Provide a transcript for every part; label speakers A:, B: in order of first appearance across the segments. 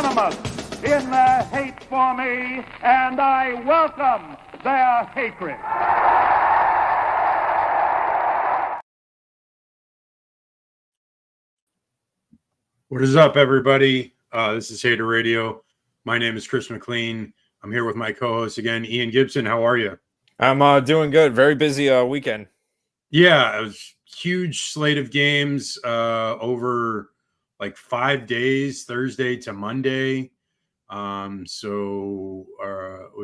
A: unanimous in their hate for me, and I welcome their hatred.
B: What is up, everybody? This is Hater Radio. My name is Chris McLean. I'm here with my co-host again, Ian Gibson. How are you?
C: I'm doing good. Very busy weekend.
B: Yeah, it was huge slate of games over like 5 days, Thursday to Monday. Was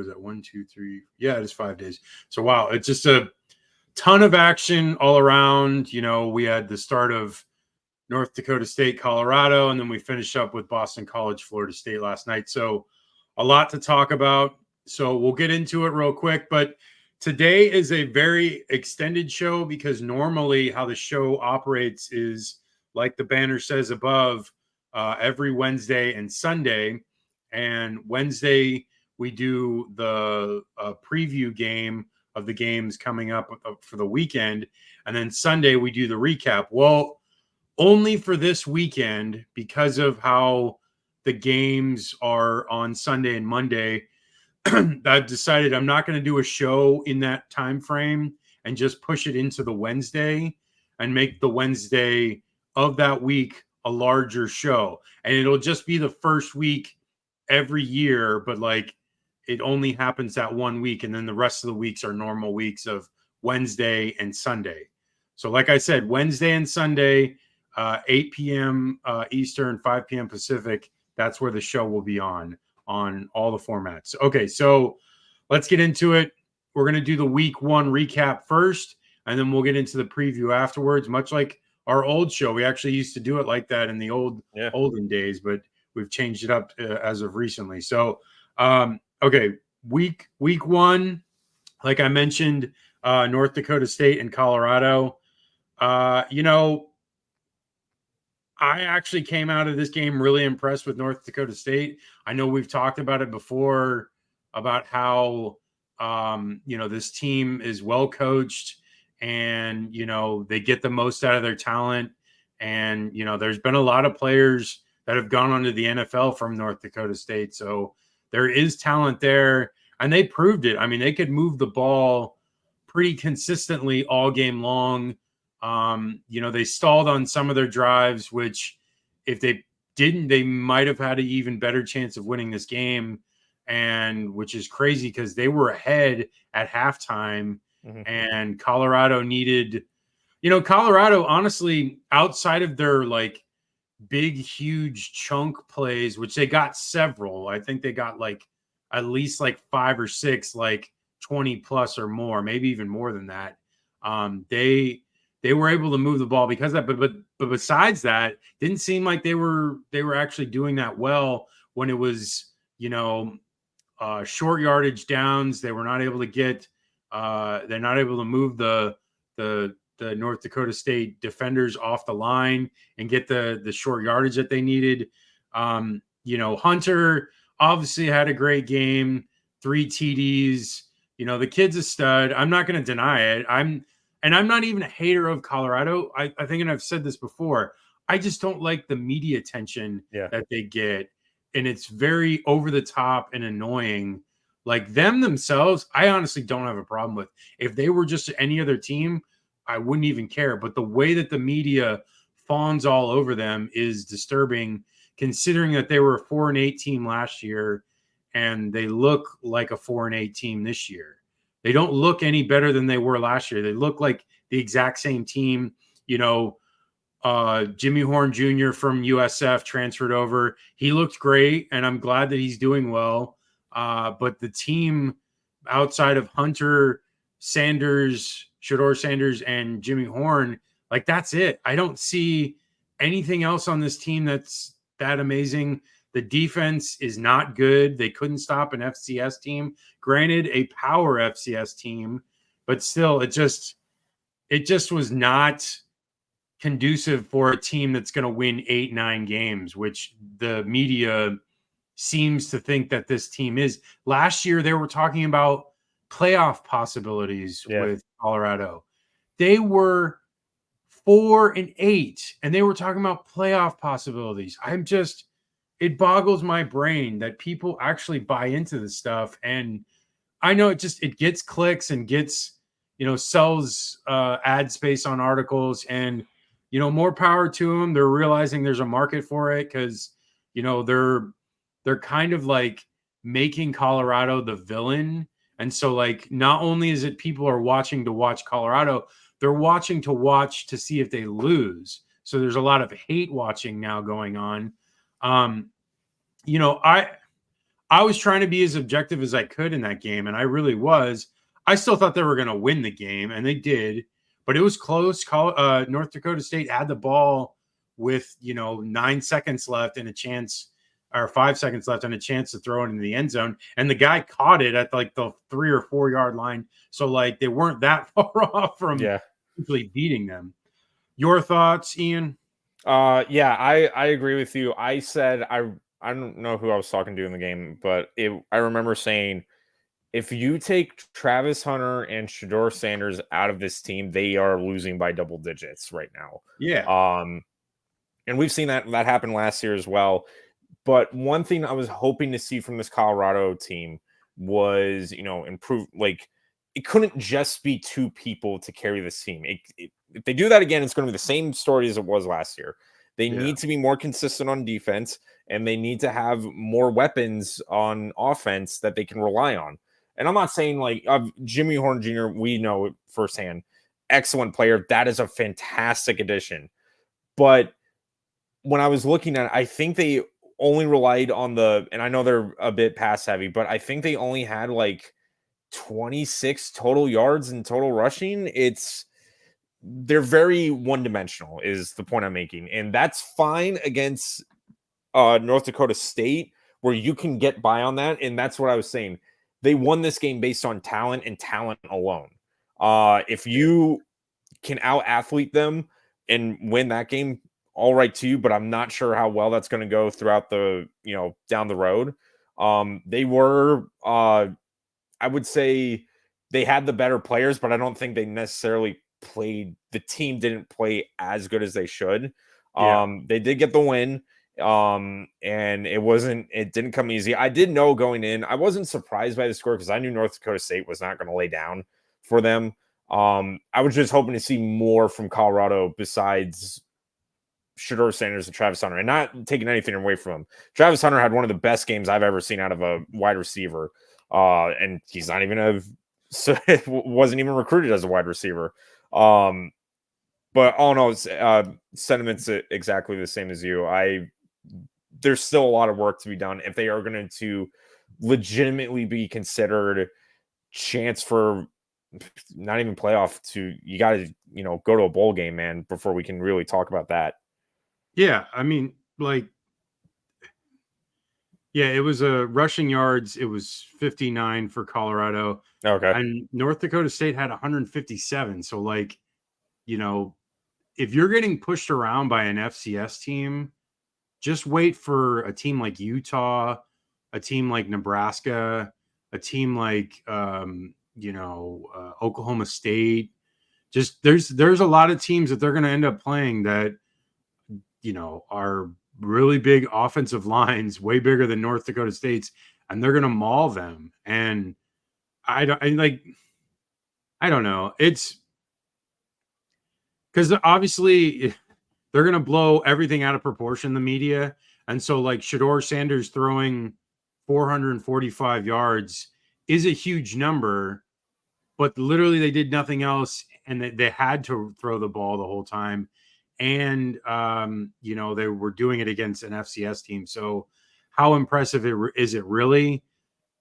B: that 1, 2, 3? Yeah, it is 5 days. So wow, it's just a ton of action all around. You know, we had the start of North Dakota State, Colorado, and then we finished up with Boston College, Florida State last night. So a lot to talk about. So we'll get into it real quick. But today is a very extended show because normally how the show operates is like the banner says above, every Wednesday and Sunday. And Wednesday, we do the preview game of the games coming up for the weekend. And then Sunday, we do the recap. Well, only for this weekend, because of how the games are on Sunday and Monday, I've decided I'm not going to do a show in that time frame and just push it into the Wednesday and make the Wednesday of that week a larger show. And it'll just be the first week every year, but like it only happens that 1 week. And then the rest of the weeks are normal weeks of Wednesday and Sunday. So like I said, Wednesday and Sunday, 8 p.m. Eastern, 5 p.m. Pacific. That's where the show will be on all the formats. Okay, so let's get into it. We're going to do the week 1 recap first, and then we'll get into the preview afterwards, much like our old show. We actually used to do it like that in the olden days, but we've changed it up as of recently. So, okay, week 1, like I mentioned, North Dakota State and Colorado. I actually came out of this game really impressed with North Dakota State. I know we've talked about it before about how, this team is well coached and, they get the most out of their talent. And, there's been a lot of players that have gone on to the NFL from North Dakota State. So there is talent there and they proved it. I mean, they could move the ball pretty consistently all game long. They stalled on some of their drives, which if they didn't, they might have had an even better chance of winning this game. And which is crazy because they were ahead at halftime and Colorado needed, Colorado, honestly, outside of their like big, huge chunk plays, which they got several, I think they got like at least like 5 or 6, like 20 plus or more, maybe even more than that. They were able to move the ball because of that, but besides that, didn't seem like they were actually doing that well when it was, short yardage downs. They were not able to get, they're not able to move the North Dakota State defenders off the line and get the short yardage that they needed. Hunter obviously had a great game, 3 TDs. The kid's a stud. I'm not going to deny it. And I'm not even a hater of Colorado. I think, and I've said this before, I just don't like the media attention that they get. And it's very over the top and annoying. Like them themselves, I honestly don't have a problem with. If they were just any other team, I wouldn't even care. But the way that the media fawns all over them is disturbing, considering that they were a 4-8 team last year and they look like a 4-8 team this year. They don't look any better than they were last year. They look like the exact same team. Jimmy Horn Jr. from USF transferred over. He looked great, and I'm glad that he's doing well. But the team outside of Hunter, Shedeur Sanders, and Jimmy Horn, like that's it. I don't see anything else on this team that's that amazing. The defense is not good. They couldn't stop an FCS team. Granted, a power FCS team, but still, it just was not conducive for a team that's going to win 8-9 games, which the media seems to think that this team is. Last year, they were talking about playoff possibilities with Colorado. They were 4-8, and they were talking about playoff possibilities. I'm just it boggles my brain that people actually buy into this stuff. And I know it gets clicks and gets, sells ad space on articles, and, more power to them. They're realizing there's a market for it because, they're kind of like making Colorado the villain. And so, like, not only is it people are watching to watch Colorado, they're watching to watch to see if they lose. So there's a lot of hate watching now going on. Um, you know, I was trying to be as objective as I could in that game, and I really was. I still thought they were going to win the game, and they did, but it was close. North Dakota State had the ball with 9 seconds left and a chance, or 5 seconds left and a chance to throw it in the end zone, and the guy caught it at like the 3 or 4 yard line. So like they weren't that far off from simply beating them. Your thoughts, Ian?
C: Yeah, I agree with you. I said I don't know who I was talking to in the game, but I remember saying, if you take Travis Hunter and Shedeur Sanders out of this team, they are losing by double digits right now.
B: Yeah.
C: And we've seen that happen last year as well. But one thing I was hoping to see from this Colorado team was, improve. Like, it couldn't just be two people to carry this team. If they do that again, it's going to be the same story as it was last year. They need to be more consistent on defense, and they need to have more weapons on offense that they can rely on. And I'm not saying like Jimmy Horn Jr., we know firsthand, excellent player. That is a fantastic addition. But when I was looking at it, I think they only relied on and I know they're a bit pass heavy, but I think they only had like 26 total yards and total rushing. They're very one-dimensional is the point I'm making. And that's fine against North Dakota State, where you can get by on that. And that's what I was saying. They won this game based on talent and talent alone. If you can out-athlete them and win that game, all right to you, but I'm not sure how well that's going to go throughout down the road. They were, I would say they had the better players, but I don't think they necessarily the team didn't play as good as they should. They did get the win. And it didn't come easy. I did know going in, I wasn't surprised by the score because I knew North Dakota State was not going to lay down for them. I was just hoping to see more from Colorado besides Shedeur Sanders and Travis Hunter, and not taking anything away from him. Travis Hunter had one of the best games I've ever seen out of a wide receiver. And he's not even wasn't even recruited as a wide receiver. But all in all, sentiments exactly the same as you. There's still a lot of work to be done if they are going to legitimately be considered chance for not even playoff you got to, go to a bowl game, man, before we can really talk about that.
B: Yeah. I mean, it was rushing yards. It was 59 for Colorado.
C: Okay.
B: And North Dakota State had 157. So if you're getting pushed around by an FCS team, just wait for a team like Utah, a team like Nebraska, a team like Oklahoma State. Just there's a lot of teams that they're going to end up playing that are really big offensive lines, way bigger than North Dakota State's, and they're going to maul them. And I don't know. It's because obviously they're going to blow everything out of proportion, the media. And so like Shedeur Sanders throwing 445 yards is a huge number, but literally they did nothing else. And they had to throw the ball the whole time. And, they were doing it against an FCS team. So how impressive is it really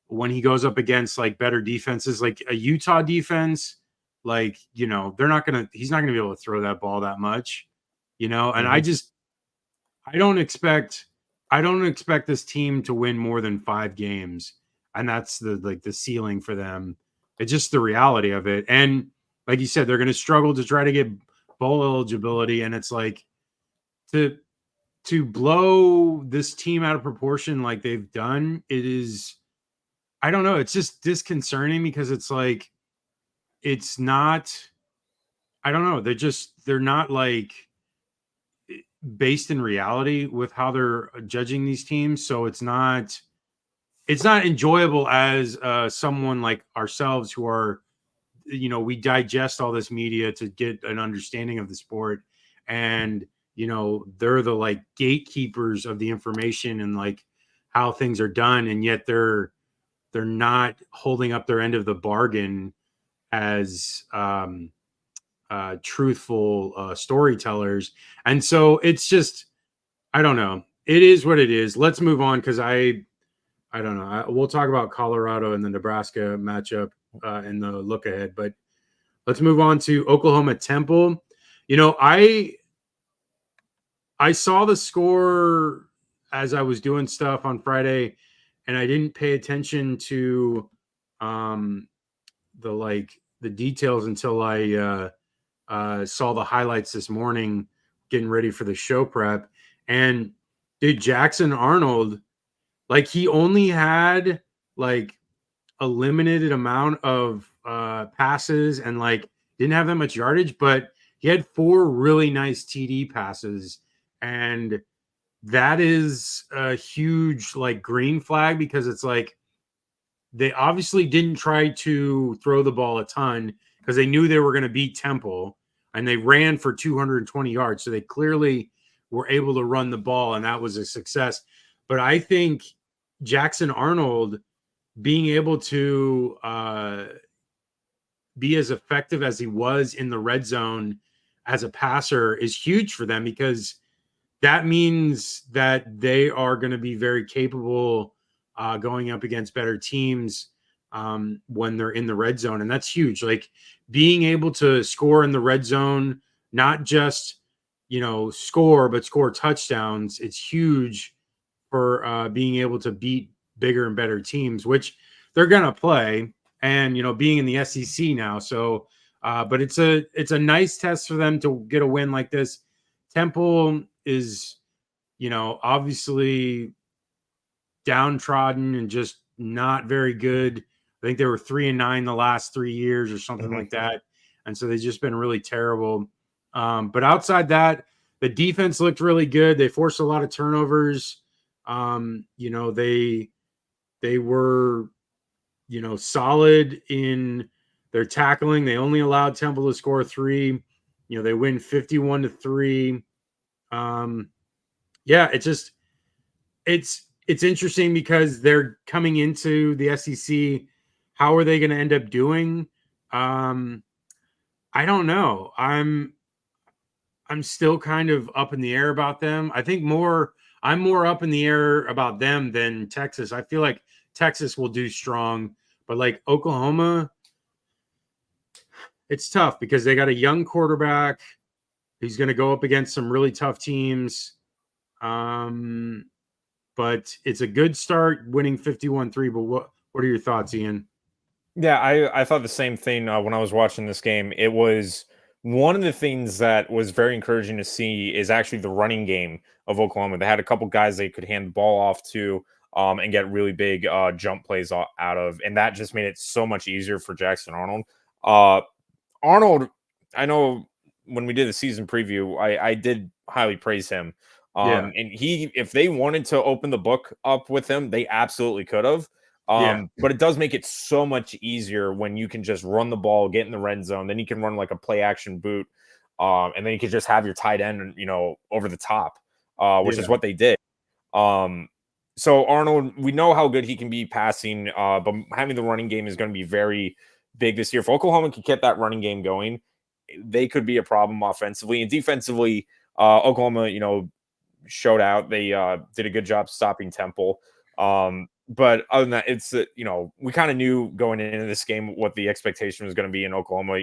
B: when he goes up against like better defenses, like a Utah defense? Like, he's not going to be able to throw that ball that much, and I don't expect this team to win more than 5 games. And that's the ceiling for them. It's just the reality of it. And like you said, they're going to struggle to try to get bowl eligibility. And it's like to blow this team out of proportion like they've done, it is, I don't know. It's just disconcerting because it's like, it's not, I don't know. They're not like, based in reality with how they're judging these teams. So it's not enjoyable as someone like ourselves who are, we digest all this media to get an understanding of the sport, and they're the like gatekeepers of the information and like how things are done, and yet they're not holding up their end of the bargain as truthful storytellers. And so it's just, I don't know, it is what it is. Let's move on, because I don't know. We'll talk about Colorado and the Nebraska matchup in the look ahead, but let's move on to Oklahoma Temple. I saw the score as I was doing stuff on Friday, and I didn't pay attention to the details until I saw the highlights this morning, getting ready for the show prep. And dude, Jackson Arnold, like, he only had like a limited amount of passes and like didn't have that much yardage, but he had 4 really nice TD passes. And that is a huge like green flag, because it's like they obviously didn't try to throw the ball a ton because they knew they were going to beat Temple, and they ran for 220 yards. So they clearly were able to run the ball, and that was a success. But I think Jackson Arnold being able to be as effective as he was in the red zone as a passer is huge for them, because that means that they are going to be very capable going up against better teams when they're in the red zone. And that's huge. Like, being able to score in the red zone, not just, score, but score touchdowns. It's huge for being able to beat bigger and better teams, which they're going to play. And, being in the SEC now. So, but it's a nice test for them to get a win like this. Temple is, obviously downtrodden and just not very good. I think they were 3-9 the last 3 years or something like that. And so they've just been really terrible. But outside that, the defense looked really good. They forced a lot of turnovers. They were, solid in their tackling. They only allowed Temple to score 3. They win 51-3. Yeah, it's interesting because they're coming into the SEC. How are they going to end up doing? I don't know. I'm still kind of up in the air about them. I'm more up in the air about them than Texas. I feel like Texas will do strong, but like Oklahoma, it's tough because they got a young quarterback who's going to go up against some really tough teams. But it's a good start winning 51-3. But what are your thoughts, Ian?
C: Yeah, I thought the same thing when I was watching this game. It was one of the things that was very encouraging to see is actually the running game of Oklahoma. They had a couple guys they could hand the ball off to and get really big jump plays out of, and that just made it so much easier for Jackson Arnold. Arnold, I know when we did the season preview, I did highly praise him. And if they wanted to open the book up with him, they absolutely could have. But it does make it so much easier when you can just run the ball, get in the red zone, then you can run like a play action boot, and then you can just have your tight end, over the top, which is what they did. So Arnold, we know how good he can be passing, but having the running game is going to be very big this year. If Oklahoma can get that running game going, they could be a problem offensively and defensively. Oklahoma, showed out. They did a good job stopping Temple. But other than that, it's we kind of knew going into this game what the expectation was going to be in Oklahoma.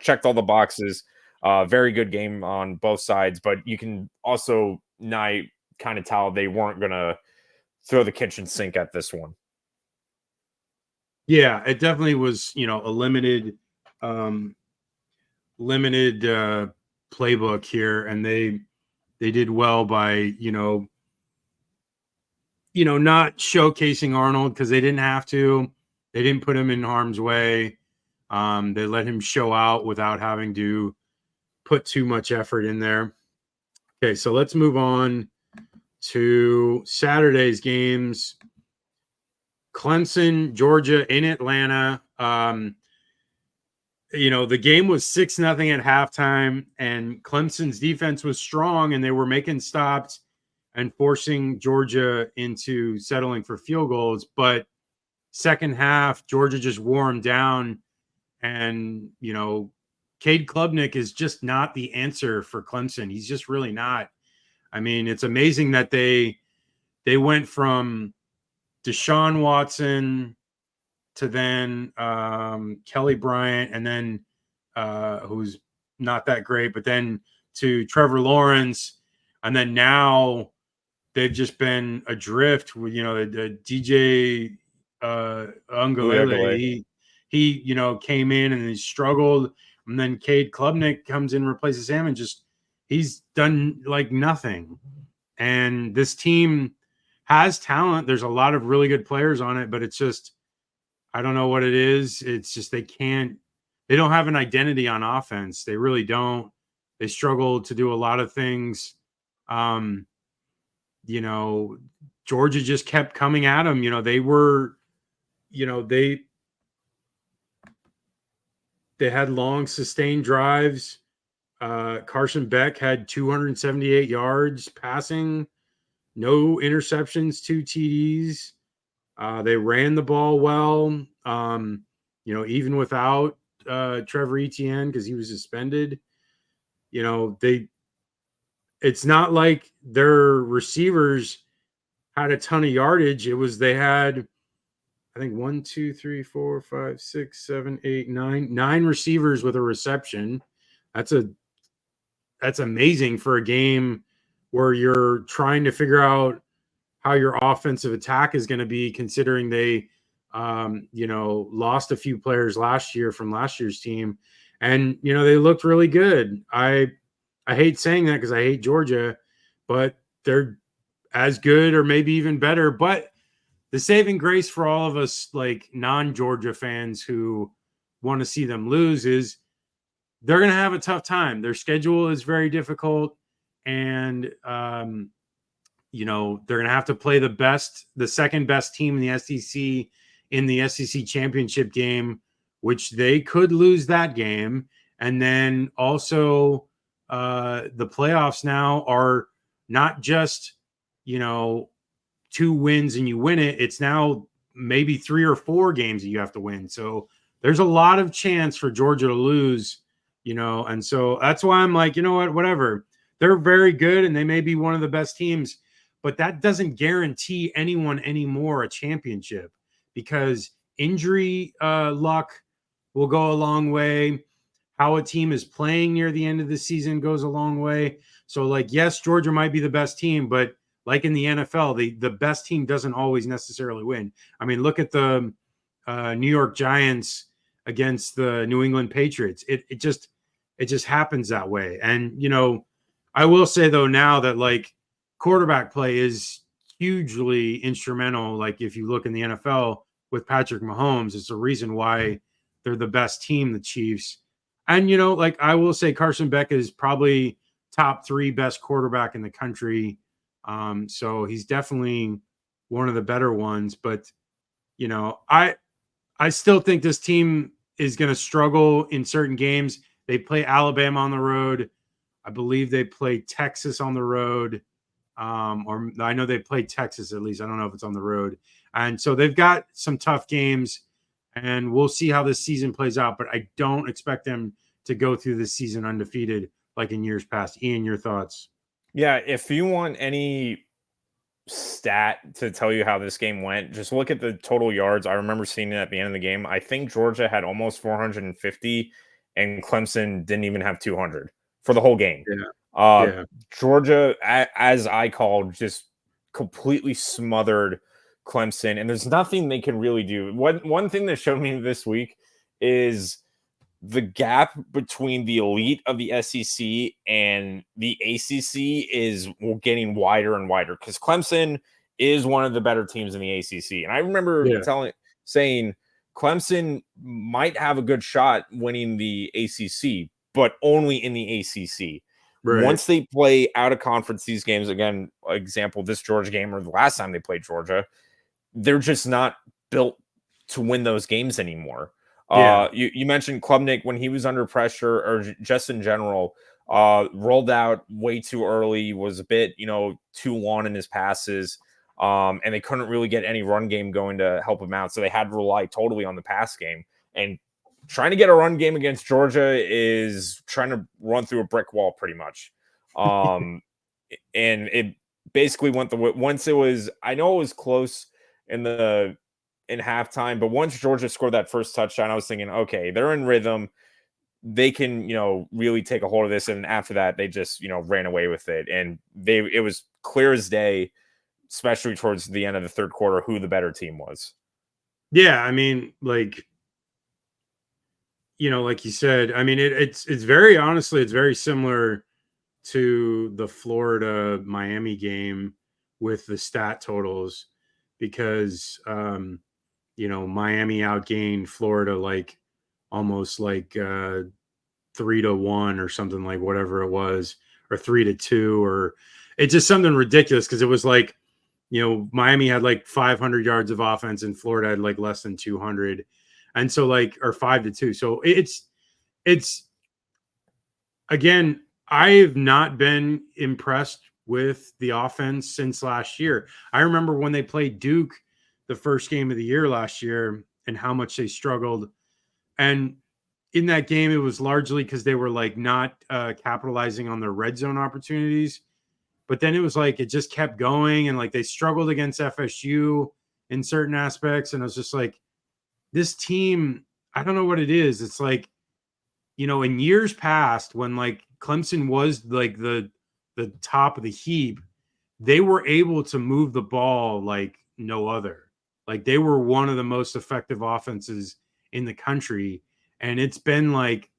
C: Checked all the boxes. Very good game on both sides, but you can also now kind of tell they weren't going to throw the kitchen sink at this one.
B: Yeah, it definitely was, a limited playbook here, and they did well by, not showcasing Arnold because they didn't have to. They didn't put him in harm's way. They let him show out without having to put too much effort in there. Okay, so let's move on to Saturday's games. Clemson, Georgia in Atlanta. The game was 6-0 at halftime, and Clemson's defense was strong, and they were making stops and forcing Georgia into settling for field goals. But second half, Georgia just wore them down, and Cade Klubnik is just not the answer for Clemson. He's just really not. I mean, it's amazing that they went from Deshaun Watson to then Kelly Bryant, and then who's not that great, but then to Trevor Lawrence, and then now they've just been adrift with the DJ Ungalele. He came in and he struggled, and then Cade Klubnik comes in, replaces him, and just he's done like nothing. And this team has talent. There's a lot of really good players on it, but it's just I don't know what it is. It's just they don't have an identity on offense. They really don't. They struggle to do a lot of things. Georgia just kept coming at them. They had long sustained drives. Carson Beck had 278 yards passing, no interceptions, 2 TDs. They ran the ball well, even without Trevor Etienne because he was suspended. It's not like their receivers had a ton of yardage. It was they had, I think, 1, 2, 3, 4, 5, 6, 7, 8, 9 receivers with a reception. That's amazing for a game where you're trying to figure out how your offensive attack is going to be, considering they, lost a few players last year from last year's team, and they looked really good. I hate saying that because I hate Georgia, but they're as good or maybe even better. But the saving grace for all of us, like non-Georgia fans who want to see them lose, is they're going to have a tough time. Their schedule is very difficult, and they're going to have to play the second best team in the SEC in the SEC championship game, which they could lose that game. And then also the playoffs now are not just, 2 wins and you win it. It's now maybe 3 or 4 games that you have to win. So there's a lot of chance for Georgia to lose, and so that's why I'm like, whatever. They're very good and they may be one of the best teams, but that doesn't guarantee anyone anymore a championship, because injury luck will go a long way. How a team is playing near the end of the season goes a long way. So, like, yes, Georgia might be the best team, but like in the NFL, the best team doesn't always necessarily win. I mean, look at the New York Giants against the New England Patriots. It just happens that way. And, I will say, though, now that, like, quarterback play is hugely instrumental. Like, if you look in the NFL with Patrick Mahomes, it's a reason why they're the best team, the Chiefs. And, like, I will say Carson Beck is probably top 3 best quarterback in the country. So he's definitely one of the better ones. But, I still think this team is going to struggle in certain games. They play Alabama on the road. I believe they play Texas on the road. Or I know they played Texas at least. I don't know if it's on the road. And so they've got some tough games, and we'll see how this season plays out. But I don't expect them to go through this season undefeated like in years past. Ian, your thoughts?
C: Yeah, if you want any stat to tell you how this game went, just look at the total yards. I remember seeing it at the end of the game. I think Georgia had almost 450, and Clemson didn't even have 200 for the whole game.
B: Yeah.
C: Georgia, as I called, just completely smothered Clemson, and there's nothing they can really do. One thing that showed me this week is the gap between the elite of the SEC and the ACC is getting wider and wider, because Clemson is one of the better teams in the ACC. And I remember saying Clemson might have a good shot winning the ACC, but only in the ACC.
B: Right.
C: Once they play out of conference these games, again, example, this Georgia game or the last time they played Georgia, they're just not built to win those games anymore.
B: Yeah.
C: You mentioned Klubnik when he was under pressure, or just in general, rolled out way too early, was a bit, too long in his passes, and they couldn't really get any run game going to help him out. So they had to rely totally on the pass game. And trying to get a run game against Georgia is trying to run through a brick wall, pretty much. And it basically went once it was, I know it was close in halftime, but once Georgia scored that first touchdown, I was thinking, okay, they're in rhythm. They can, really take a hold of this. And after that, they just, ran away with it. And it was clear as day, especially towards the end of the third quarter, who the better team was.
B: Yeah. I mean, like you said, I mean, it's very, honestly, it's very similar to the Florida Miami game with the stat totals, because Miami outgained Florida like almost like 3-1 or something, like whatever it was, or 3-2, or it's just something ridiculous, because it was like, Miami had like 500 yards of offense and Florida had like less than 200, and so like, or 5-2. So it's again, I have not been impressed with the offense since last year. I remember when they played Duke the first game of the year last year and how much they struggled. And in that game, it was largely because they were like not capitalizing on their red zone opportunities. But then it was like it just kept going, and like they struggled against FSU in certain aspects. And I was just like, this team, I don't know what it is. It's like, in years past, when like Clemson was like the top of the heap, they were able to move the ball like no other. Like they were one of the most effective offenses in the country. And it's been like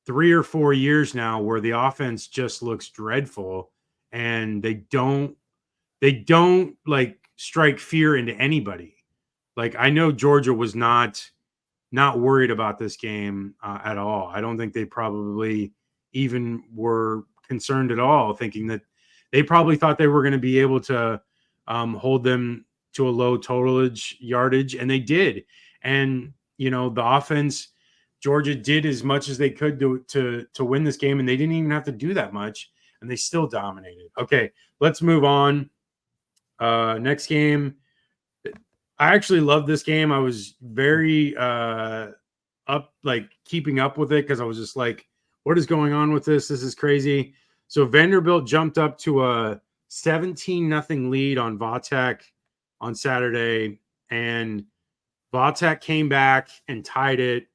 B: 3 or 4 years now where the offense just looks dreadful, and they don't like strike fear into anybody. Like I know Georgia was not worried about this game at all. I don't think they probably even were concerned at all, thinking that they probably thought they were going to be able to hold them to a low totalage yardage, and they did. And the offense, Georgia did as much as they could to win this game, and they didn't even have to do that much, and they still dominated. Okay, let's move on. Next game. I actually love this game. I was very up, like keeping up with it, because I was just like, what is going on with this? This is crazy. So Vanderbilt jumped up to a 17-0 lead on Vatek on Saturday, and Vatek came back and tied it.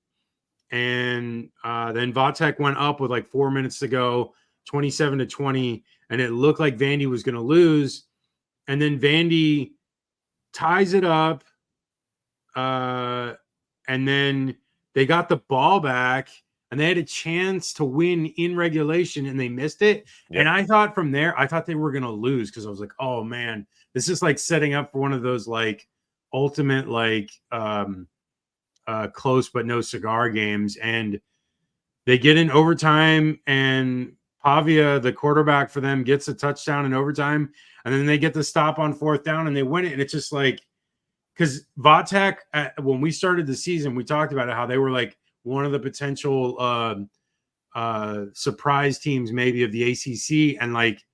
B: And then Vatek went up with like 4 minutes to go, 27-20, and it looked like Vandy was going to lose. And then Vandy ties it up, and then they got the ball back, and they had a chance to win in regulation, and they missed it.
C: Yep.
B: And I thought from there, I thought they were going to lose, because I was like, oh man, this is like setting up for one of those like ultimate like close but no cigar games. And they get in overtime, and Pavia, the quarterback for them, gets a touchdown in overtime, and then they get the stop on fourth down and they win it. And it's just like, because Vatek, when we started the season, we talked about it, how they were like one of the potential surprise teams maybe of the ACC. And like,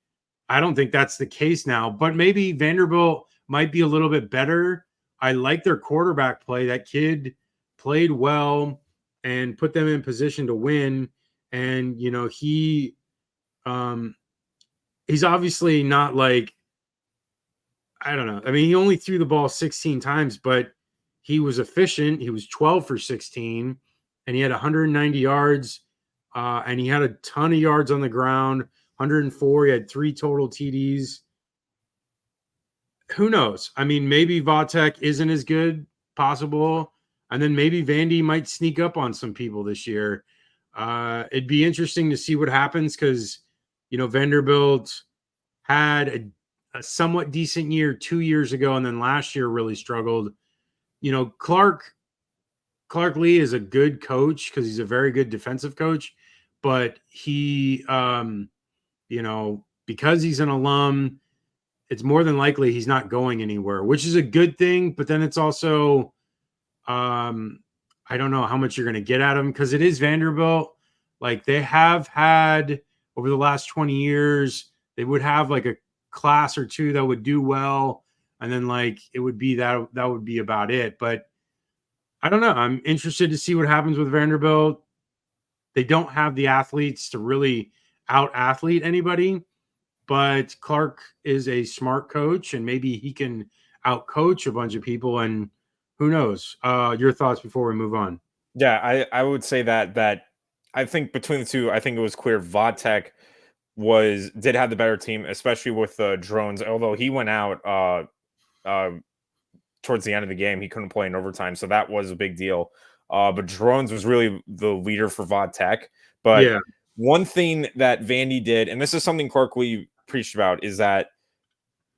B: I don't think that's the case now, but maybe Vanderbilt might be a little bit better. I like their quarterback play. That kid played well and put them in position to win. And, he's obviously not like, I don't know. I mean, he only threw the ball 16 times, but he was efficient. He was 12 for 16, and he had 190 yards, and he had a ton of yards on the ground, 104. He had 3 total TDs. Who knows? I mean, maybe Vatek isn't as good, possible, and then maybe Vandy might sneak up on some people this year. It'd be interesting to see what happens, because, Vanderbilt had a somewhat decent year 2 years ago, and then last year really struggled. Clark Lee is a good coach, because he's a very good defensive coach, but he because he's an alum, it's more than likely he's not going anywhere, which is a good thing. But then it's also, I don't know how much you're going to get out of him because it is Vanderbilt. Like they have had over the last 20 years, they would have like a class or two that would do well. And then like it would be that would be about it. But I don't know. I'm interested to see what happens with Vanderbilt. They don't have the athletes to really out athlete anybody, but Clark is a smart coach and maybe he can out coach a bunch of people. And who knows? Your thoughts before we move on.
C: Yeah, I would say that I think between the two, I think it was clear Vodtech did have the better team, especially with Drones. Although he went out towards the end of the game, he couldn't play in overtime, so that was a big deal. But Drones was really the leader for Vodtech. But
B: yeah,
C: one thing that Vandy did, and this is something Clark Lee preached about, is that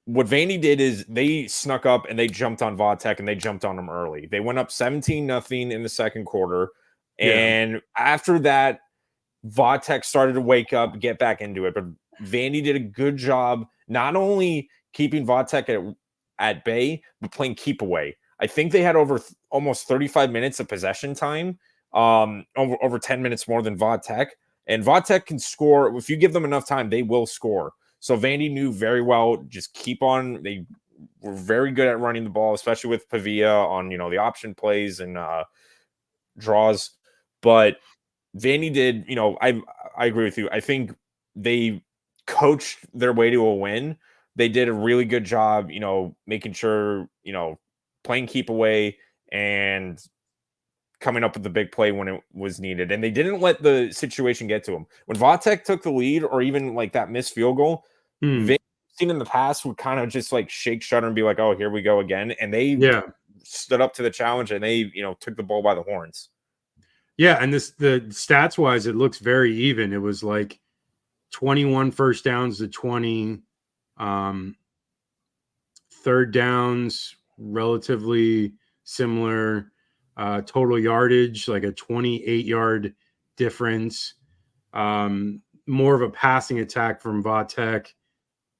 C: what Vandy did is they snuck up and they jumped on Vodtech and they jumped on them early. They went up 17-0 in the second quarter. And after that, Vodtech started to wake up, get back into it. But Vandy did a good job not only keeping Vodtech at bay, but playing keep away. I think they had almost 35 minutes of possession time, over 10 minutes more than Vodtech. And Vodtech can score. If you give them enough time, they will score. So Vandy knew very well, just keep on. They were very good at running the ball, especially with Pavia on, the option plays and draws. But Vandy did, I agree with you. I think they coached their way to a win. They did a really good job, making sure, playing keep away and coming up with the big play when it was needed. And they didn't let the situation get to them. When Vodtech took the lead or even like that missed field goal, Vandy seen in the past would kind of just like shake, shudder and be like, oh, here we go again. And they stood up to the challenge and they, took the bull by the horns.
B: Yeah. And the stats wise, it looks very even. It was like 21 first downs to 20, third downs, relatively similar, total yardage, like a 28-yard difference, more of a passing attack from Vodtech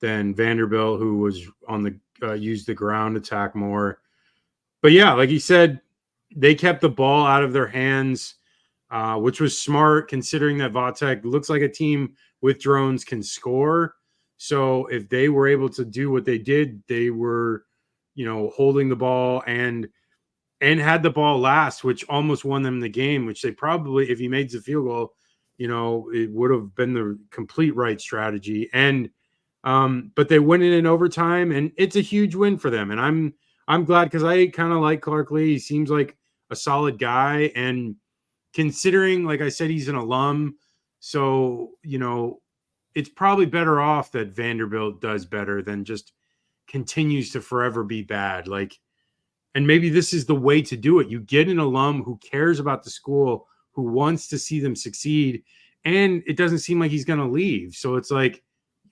B: than Vanderbilt, who was on the used the ground attack more. But yeah, like you said, they kept the ball out of their hands, which was smart considering that Vodtech looks like a team with drones can score. So if they were able to do what they did, they were, holding the ball and had the ball last, which almost won them the game, which they probably, if he made the field goal, it would have been the complete right strategy. And but they win it in overtime, and it's a huge win for them. And I'm glad because I kind of like Clark Lee. He seems like a solid guy, and considering, like I said, he's an alum, so it's probably better off that Vanderbilt does better than just continues to forever be bad. Like, and maybe this is the way to do it. You get an alum who cares about the school, who wants to see them succeed, and it doesn't seem like he's going to leave. So it's like,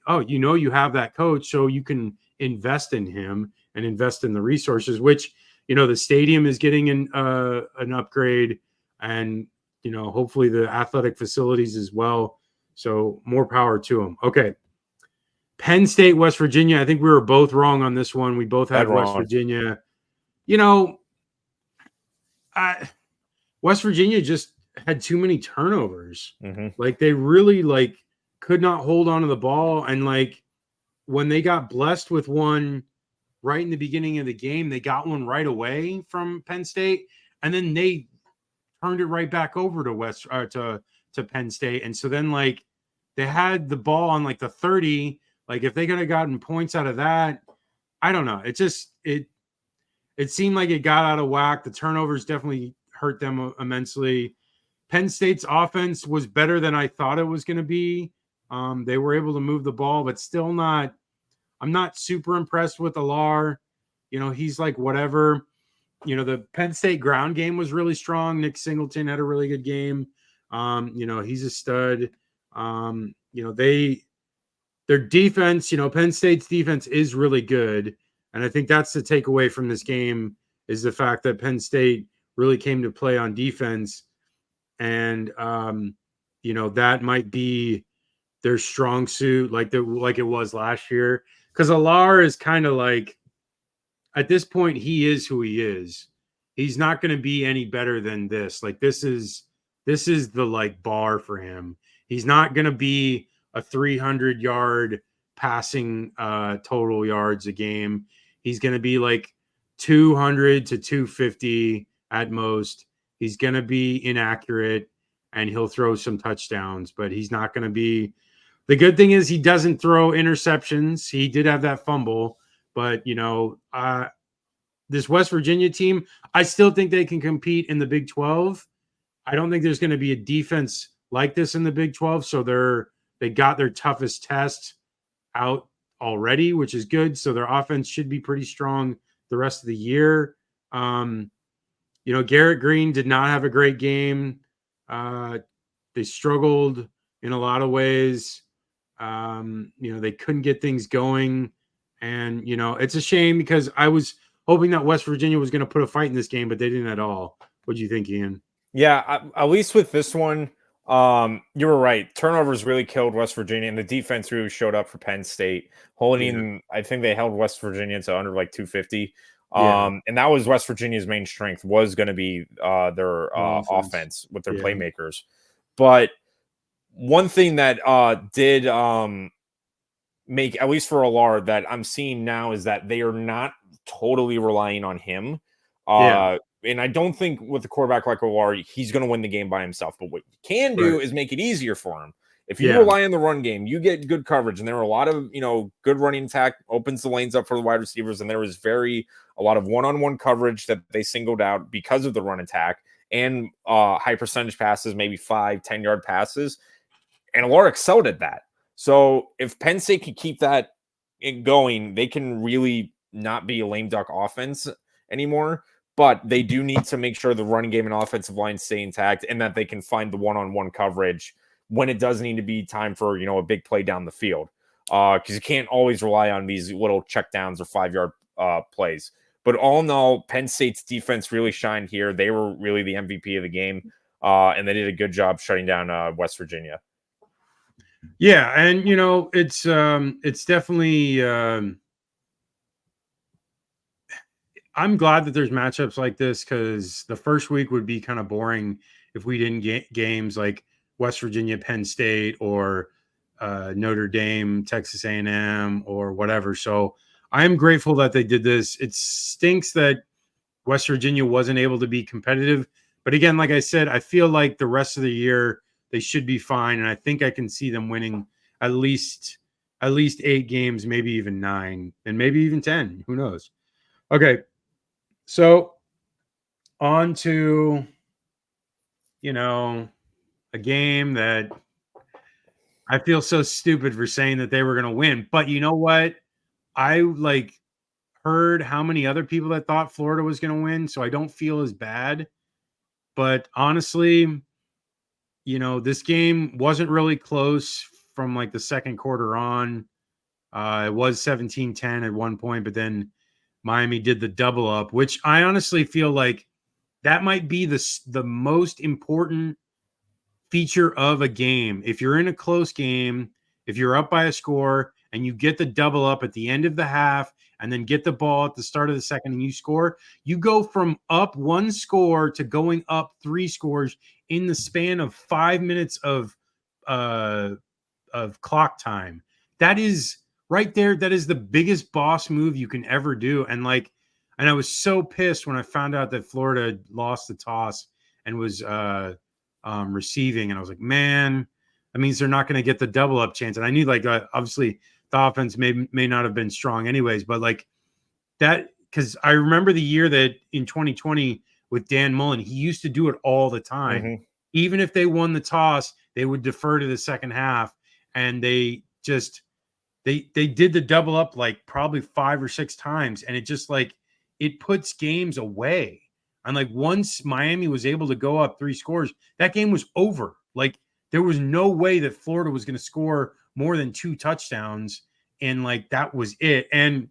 B: oh, you have that coach, so you can invest in him and invest in the resources, which, the stadium is getting an upgrade, and, hopefully the athletic facilities as well. So more power to them. Okay. Penn State, West Virginia. I think we were both wrong on this one. We both had West Virginia. West Virginia just had too many turnovers.
C: Mm-hmm.
B: Like they really could not hold on to the ball. And like when they got blessed with one right in the beginning of the game, they got one right away from Penn State, and then they turned it right back over to Penn State. And so then like they had the ball on like the 30. Like if they could have gotten points out of that, I don't know. It just it seemed like it got out of whack. The turnovers definitely hurt them immensely. Penn State's offense was better than I thought it was going to be. They were able to move the ball, but still not. I'm not super impressed with Alar. He's like whatever. The Penn State ground game was really strong. Nick Singleton had a really good game. He's a stud. Their defense, Penn State's defense is really good. And I think that's the takeaway from this game is the fact that Penn State really came to play on defense. And, that might be their strong suit like it was last year. Because Alar is kind of like, at this point, he is who he is. He's not going to be any better than this. Like this is the like bar for him. He's not going to be a 300-yard passing total yards a game. He's going to be like 200 to 250 at most. He's going to be inaccurate and he'll throw some touchdowns, but he's not going to be. The good thing is he doesn't throw interceptions. He did have that fumble, but this West Virginia team, I still think they can compete in the Big 12. I don't think there's going to be a defense like this in the Big 12, so they got their toughest test out already, which is good. So their offense should be pretty strong the rest of the year. Garrett Green did not have a great game. They struggled in a lot of ways. They couldn't get things going. And, it's a shame because I was hoping that West Virginia was going to put a fight in this game, but they didn't at all. What do you think, Ian?
C: Yeah, at least with this one, you were right. Turnovers really killed West Virginia, and the defense really showed up for Penn State. I think they held West Virginia to under like 250. And that was West Virginia's main strength, was going to be their offense with their playmakers. But one thing that did make, at least for Allard, that I'm seeing now is that they are not totally relying on him. And I don't think with a quarterback like Allard, he's going to win the game by himself. But what you can do is make it easier for him. If you rely on the run game, you get good coverage. And there were a lot of, good running attack, opens the lanes up for the wide receivers. And there was a lot of one-on-one coverage that they singled out because of the run attack and high percentage passes, maybe 5-10-yard passes. And Allard excelled at that. So if Penn State can keep that going, they can really not be a lame duck offense anymore. But they do need to make sure the running game and offensive line stay intact and that they can find the one-on-one coverage when it does need to be time for, a big play down the field. Because you can't always rely on these little checkdowns or 5-yard plays. But all in all, Penn State's defense really shined here. They were really the MVP of the game, and they did a good job shutting down West Virginia.
B: Yeah, and, it's definitely I'm glad that there's matchups like this because the first week would be kind of boring if we didn't get games like West Virginia, Penn State, or Notre Dame, Texas A&M, or whatever. So I am grateful that they did this. It stinks that West Virginia wasn't able to be competitive. But again, like I said, I feel like the rest of the year they should be fine. And I think I can see them winning at least 8 games, maybe even 9, and maybe even 10. Who knows? Okay. So on to, a game that I feel so stupid for saying that they were going to win. But you know what? I heard how many other people that thought Florida was going to win, so I don't feel as bad. But honestly, this game wasn't really close from the second quarter on. It was 17-10 at one point, but then Miami did the double up, which I honestly feel like that might be the most important feature of a game. If you're in a close game, if you're up by a score and you get the double up at the end of the half and then get the ball at the start of the second and you score, you go from up 1 score to going up 3 scores in the span of 5 minutes of clock time. That is right there. That is the biggest boss move you can ever do. And I was so pissed when I found out that Florida lost the toss and was receiving. And I was like, man, that means they're not going to get the double up chance. And I knew obviously the offense may not have been strong anyways, but that, because I remember the year that in 2020 with Dan Mullen, he used to do it all the time. Mm-hmm. Even if they won the toss, they would defer to the second half. And they just, they did the double up probably 5 or 6 times. And it just it puts games away. And once Miami was able to go up 3 scores, that game was over. There was no way that Florida was going to score more than 2 touchdowns. And that was it. And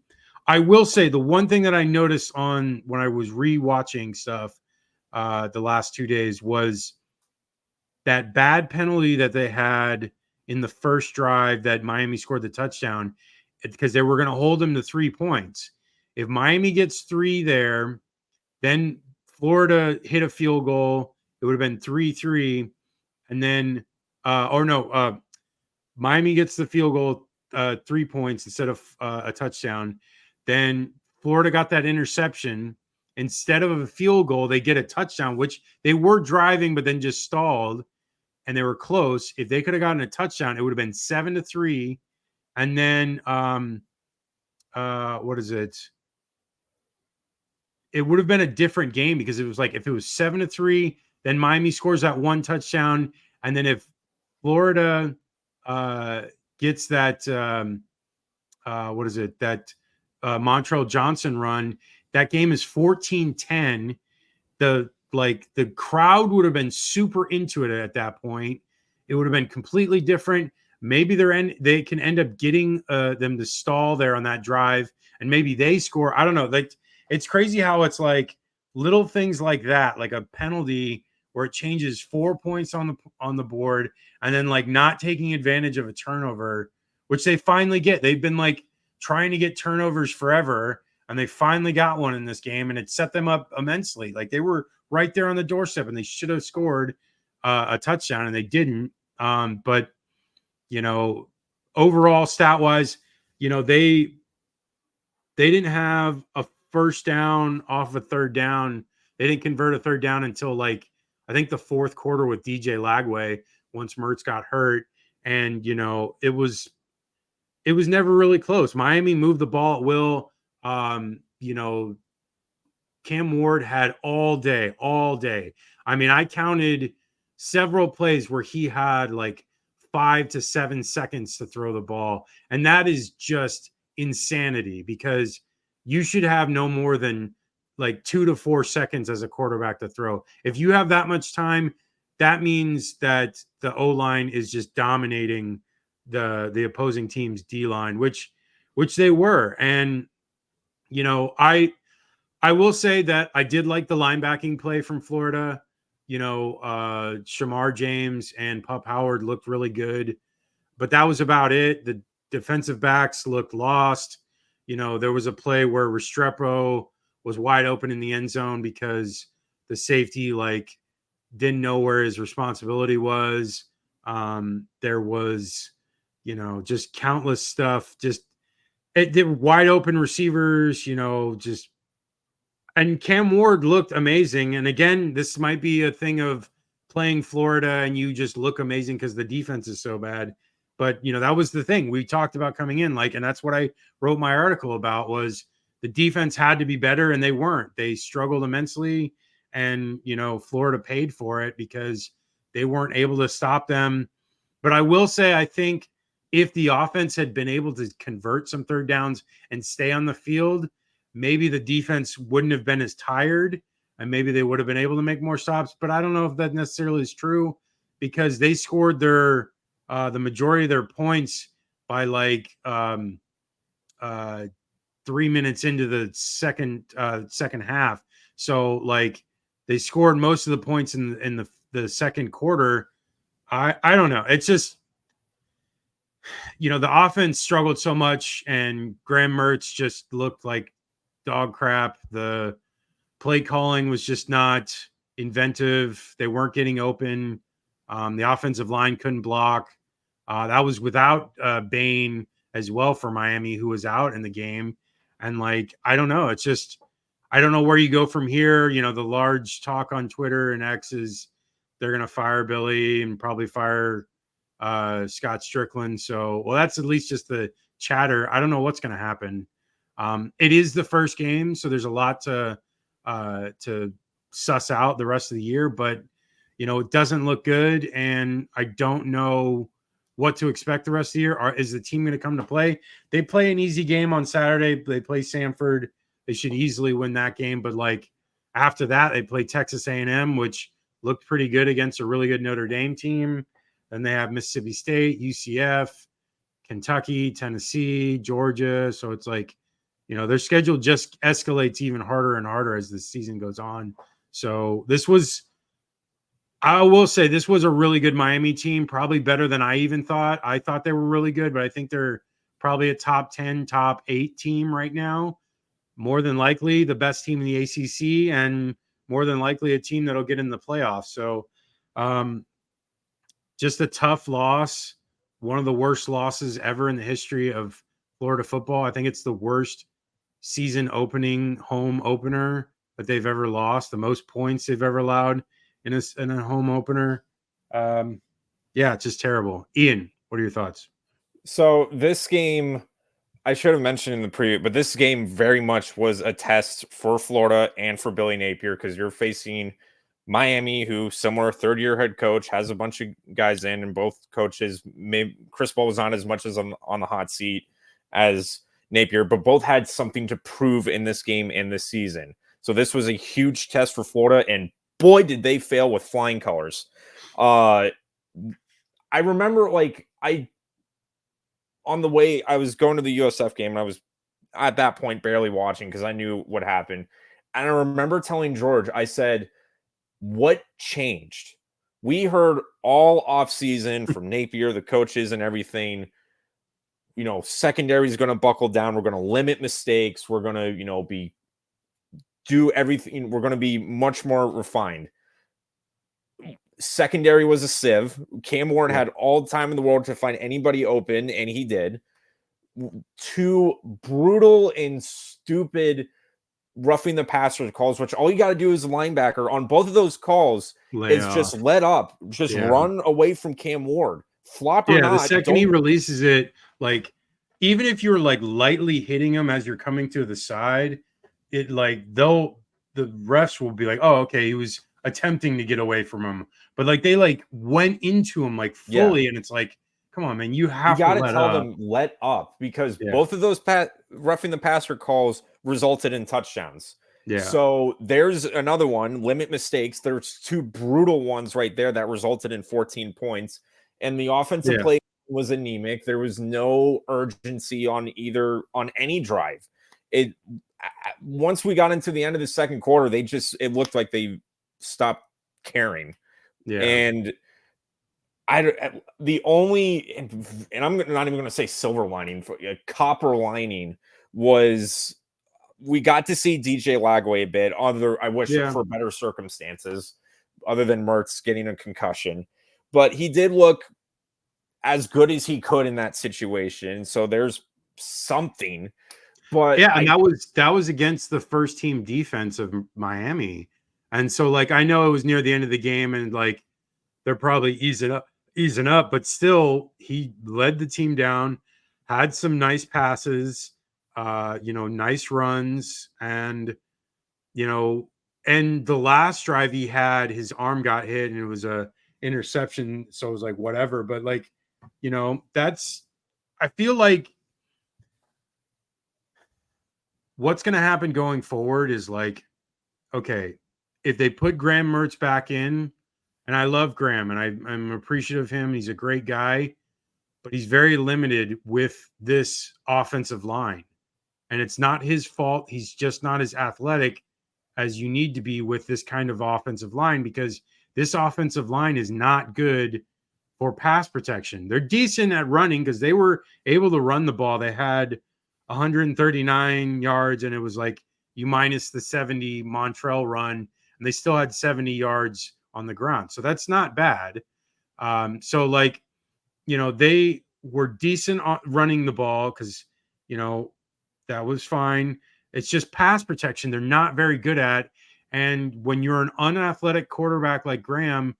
B: I will say the one thing that I noticed when I was rewatching stuff the last 2 days was that bad penalty that they had in the first drive that Miami scored the touchdown because they were going to hold them to 3 points. If Miami gets 3 there, then Florida hit a field goal. It would have been 3-3. And then, Miami gets the field goal, 3 points instead of a touchdown. Then Florida got that interception. Instead of a field goal, they get a touchdown, which they were driving, but then just stalled, and they were close. If they could have gotten a touchdown, it would have been 7-3. And then, what is it? It would have been a different game because it was like if it was 7-3, then Miami scores that 1 touchdown, and then if Florida gets that Montrell Johnson run, that game is 14-10. The crowd would have been super into it at that point. It would have been completely different. Maybe they can end up getting them to stall there on that drive, and maybe they score. I don't know. Like, it's crazy how it's like little things like that, like a penalty where it changes 4 points on the board, and then like not taking advantage of a turnover, which they finally get. They've been like trying to get turnovers forever, and they finally got one in this game, and it set them up immensely. Like, they were right there on the doorstep, and they should have scored a touchdown, and they didn't. But overall stat wise, they didn't have a first down off a third down. They didn't convert a third down until like I think the fourth quarter with DJ Lagway once Mertz got hurt, and it was never really close. Miami moved the ball at will. Cam Ward had all day. I mean, I counted several plays where he had like 5 to 7 seconds to throw the ball, and that is just insanity because you should have no more than like 2 to 4 seconds as a quarterback to throw. If you have that much time, that means that the O-line is just dominating the opposing team's D-line, which they were. And I will say that I did like the linebacking play from Florida. Shamar James and Pup Howard looked really good, but that was about it. The defensive backs looked lost. There was a play where Restrepo was wide open in the end zone because the safety didn't know where his responsibility was. There was, just countless stuff. They were wide open receivers, and Cam Ward looked amazing. And again, this might be a thing of playing Florida and you just look amazing because the defense is so bad. But, that was the thing we talked about coming in, and that's what I wrote my article about was the defense had to be better, and they weren't. They struggled immensely, and, Florida paid for it because they weren't able to stop them. But I will say, I think if the offense had been able to convert some third downs and stay on the field, maybe the defense wouldn't have been as tired, and maybe they would have been able to make more stops. But I don't know if that necessarily is true because they scored the majority of their points by 3 minutes into the second half. So they scored most of the points in the second quarter. I don't know. It's just, the offense struggled so much, and Graham Mertz just looked like dog crap. The play calling was just not inventive. They weren't getting open. The offensive line couldn't block. That was without Bain as well for Miami, who was out in the game. And I don't know. It's just, I don't know where you go from here. The large talk on Twitter and X is they're going to fire Billy and probably fire Scott Strickland. So, that's at least just the chatter. I don't know what's going to happen. It is the first game, so there's a lot to suss out the rest of the year, but it doesn't look good, and I don't know what to expect the rest of the year. Is the team going to come to play? They play an easy game on Saturday. They play Samford. They should easily win that game, but after that, they play Texas A&M, which looked pretty good against a really good Notre Dame team. Then they have Mississippi State, UCF, Kentucky, Tennessee, Georgia. So it's their schedule just escalates even harder and harder as the season goes on. So this was I will say this was a really good Miami team, probably better than I even thought. I thought they were really good, but I think they're probably a top 10, top 8 team right now. More than likely the best team in the ACC and more than likely a team that'll get in the playoffs. So um, just a tough loss, one of the worst losses ever in the history of Florida football. I think it's the worst season opening home opener that they've ever lost, the most points they've ever allowed in a home opener. Yeah, it's just terrible. Ian, what are your thoughts?
C: So this game, I should have mentioned in the preview, but this game very much was a test for Florida and for Billy Napier because you're facing Miami, who similar third-year head coach, has a bunch of guys in, and both coaches, maybe Chris Paul was not as much as on the hot seat as Napier, but both had something to prove in this game and this season. So this was a huge test for Florida, and boy, did they fail with flying colors. I remember, on the way, I was going to the USF game, and I was at that point barely watching because I knew what happened. And I remember telling George, I said, what changed? We heard all offseason from Napier, the coaches, and everything. Secondary is going to buckle down. We're going to limit mistakes. We're going to, do everything. We're going to be much more refined. Secondary was a sieve. Cam Ward had all the time in the world to find anybody open, and he did. Two brutal and stupid roughing the passer calls, which all you got to do as a linebacker on both of those calls is just let up, just run away from Cam Ward. Flop or not.
B: The second he releases it, even if you're lightly hitting him as you're coming to the side, it the refs will be like, oh, okay, he was attempting to get away from him, but they went into him fully, and it's come on, man, you got to
C: tell them let up because both of those roughing the passer calls resulted in touchdowns. So there's another one, limit mistakes. There's two brutal ones right there that resulted in 14 points, and the offensive play was anemic. There was no urgency on any drive. Once we got into the end of the second quarter, it looked like they stopped caring. And the only, and I'm not even going to say silver lining, for a copper lining was we got to see DJ Lagway a bit. I wish for better circumstances, other than Mertz getting a concussion, but he did look as good as he could in that situation. So there's something. But
B: and that was against the first team defense of Miami, and so I know it was near the end of the game, and they're probably easing up, but still he led the team down, had some nice passes, nice runs, and and the last drive he had, his arm got hit and it was a interception, so it was whatever. But I feel like what's going to happen going forward is okay, if they put Graham Mertz back in, and I love Graham and I'm appreciative of him, he's a great guy, but he's very limited with this offensive line. And it's not his fault. He's just not as athletic as you need to be with this kind of offensive line, because this offensive line is not good for pass protection. They're decent at running because they were able to run the ball. They had 139 yards, and it was you minus the 70 Montrell run, and they still had 70 yards on the ground. So that's not bad. They were decent running the ball because, that was fine. It's just pass protection they're not very good at. And when you're an unathletic quarterback like Graham,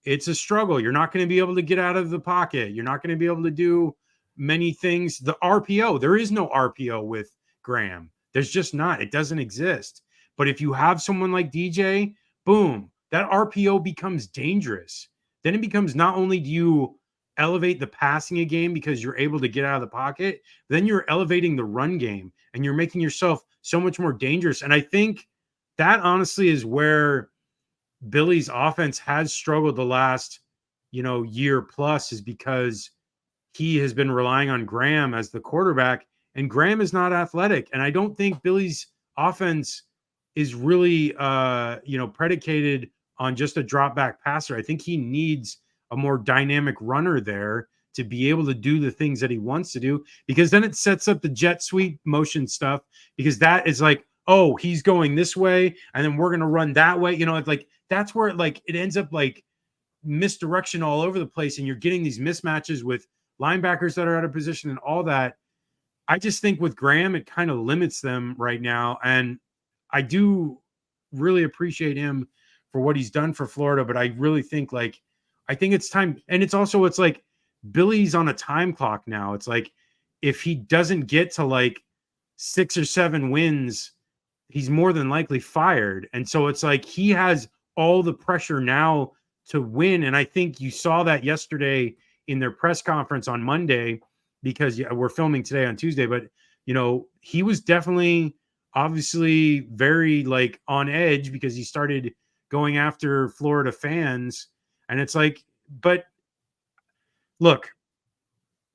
B: it's a struggle. You're not going to be able to get out of the pocket. You're not going to be able to do many things. The RPO, there is no RPO with Graham. There's just not. It doesn't exist. But if you have someone like DJ, boom, that RPO becomes dangerous. Then it becomes, not only do you elevate the passing game because you're able to get out of the pocket, then you're elevating the run game and you're making yourself so much more dangerous. And I think that honestly is where Billy's offense has struggled the last, year plus, is because he has been relying on Graham as the quarterback, and Graham is not athletic. And I don't think Billy's offense is really, predicated on just a drop back passer. I think he needs a more dynamic runner there to be able to do the things that he wants to do, because then it sets up the jet sweep motion stuff, because that is like, oh, he's going this way and then we're going to run that way. It's like, that's where it ends up like misdirection all over the place. And you're getting these mismatches with linebackers that are out of position and all that. I just think with Graham, it kind of limits them right now. And I do really appreciate him for what he's done for Florida, but I really think I think it's time. And it's like Billy's on a time clock now. It's like, if he doesn't get to like 6 or 7 wins, he's more than likely fired. And so it's like, he has all the pressure now to win. And I think you saw that yesterday in their press conference on Monday, because we're filming today on Tuesday, but he was definitely obviously very like on edge, because he started going after Florida fans. And it's like, but look,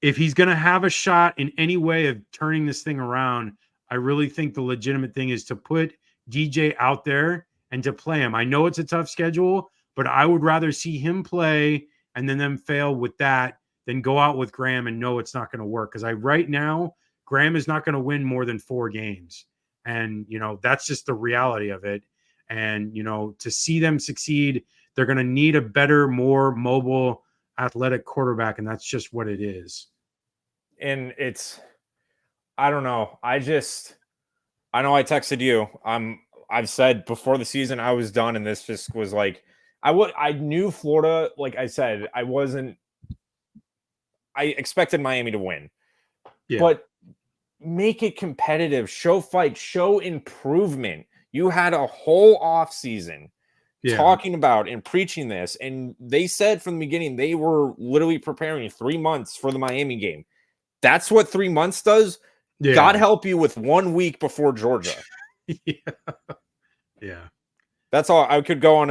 B: if he's going to have a shot in any way of turning this thing around, I really think the legitimate thing is to put DJ out there and to play him. I know it's a tough schedule, but I would rather see him play and then them fail with that than go out with Graham and know it's not going to work. Because right now, Graham is not going to win more than 4 games. And, that's just the reality of it. And, to see them succeed, they're going to need a better, more mobile, athletic quarterback. And that's just what it is.
C: And I don't know. I know I texted you. I've said before the season I was done, and this just was like, I knew Florida, like I said, I expected Miami to win. Yeah. But make it competitive, show fight, show improvement. You had a whole off season talking about and preaching this, and they said from the beginning they were literally preparing 3 months for the Miami game. That's what 3 months does. Yeah. God help you with 1 week before Georgia.
B: Yeah.
C: That's all. I could go on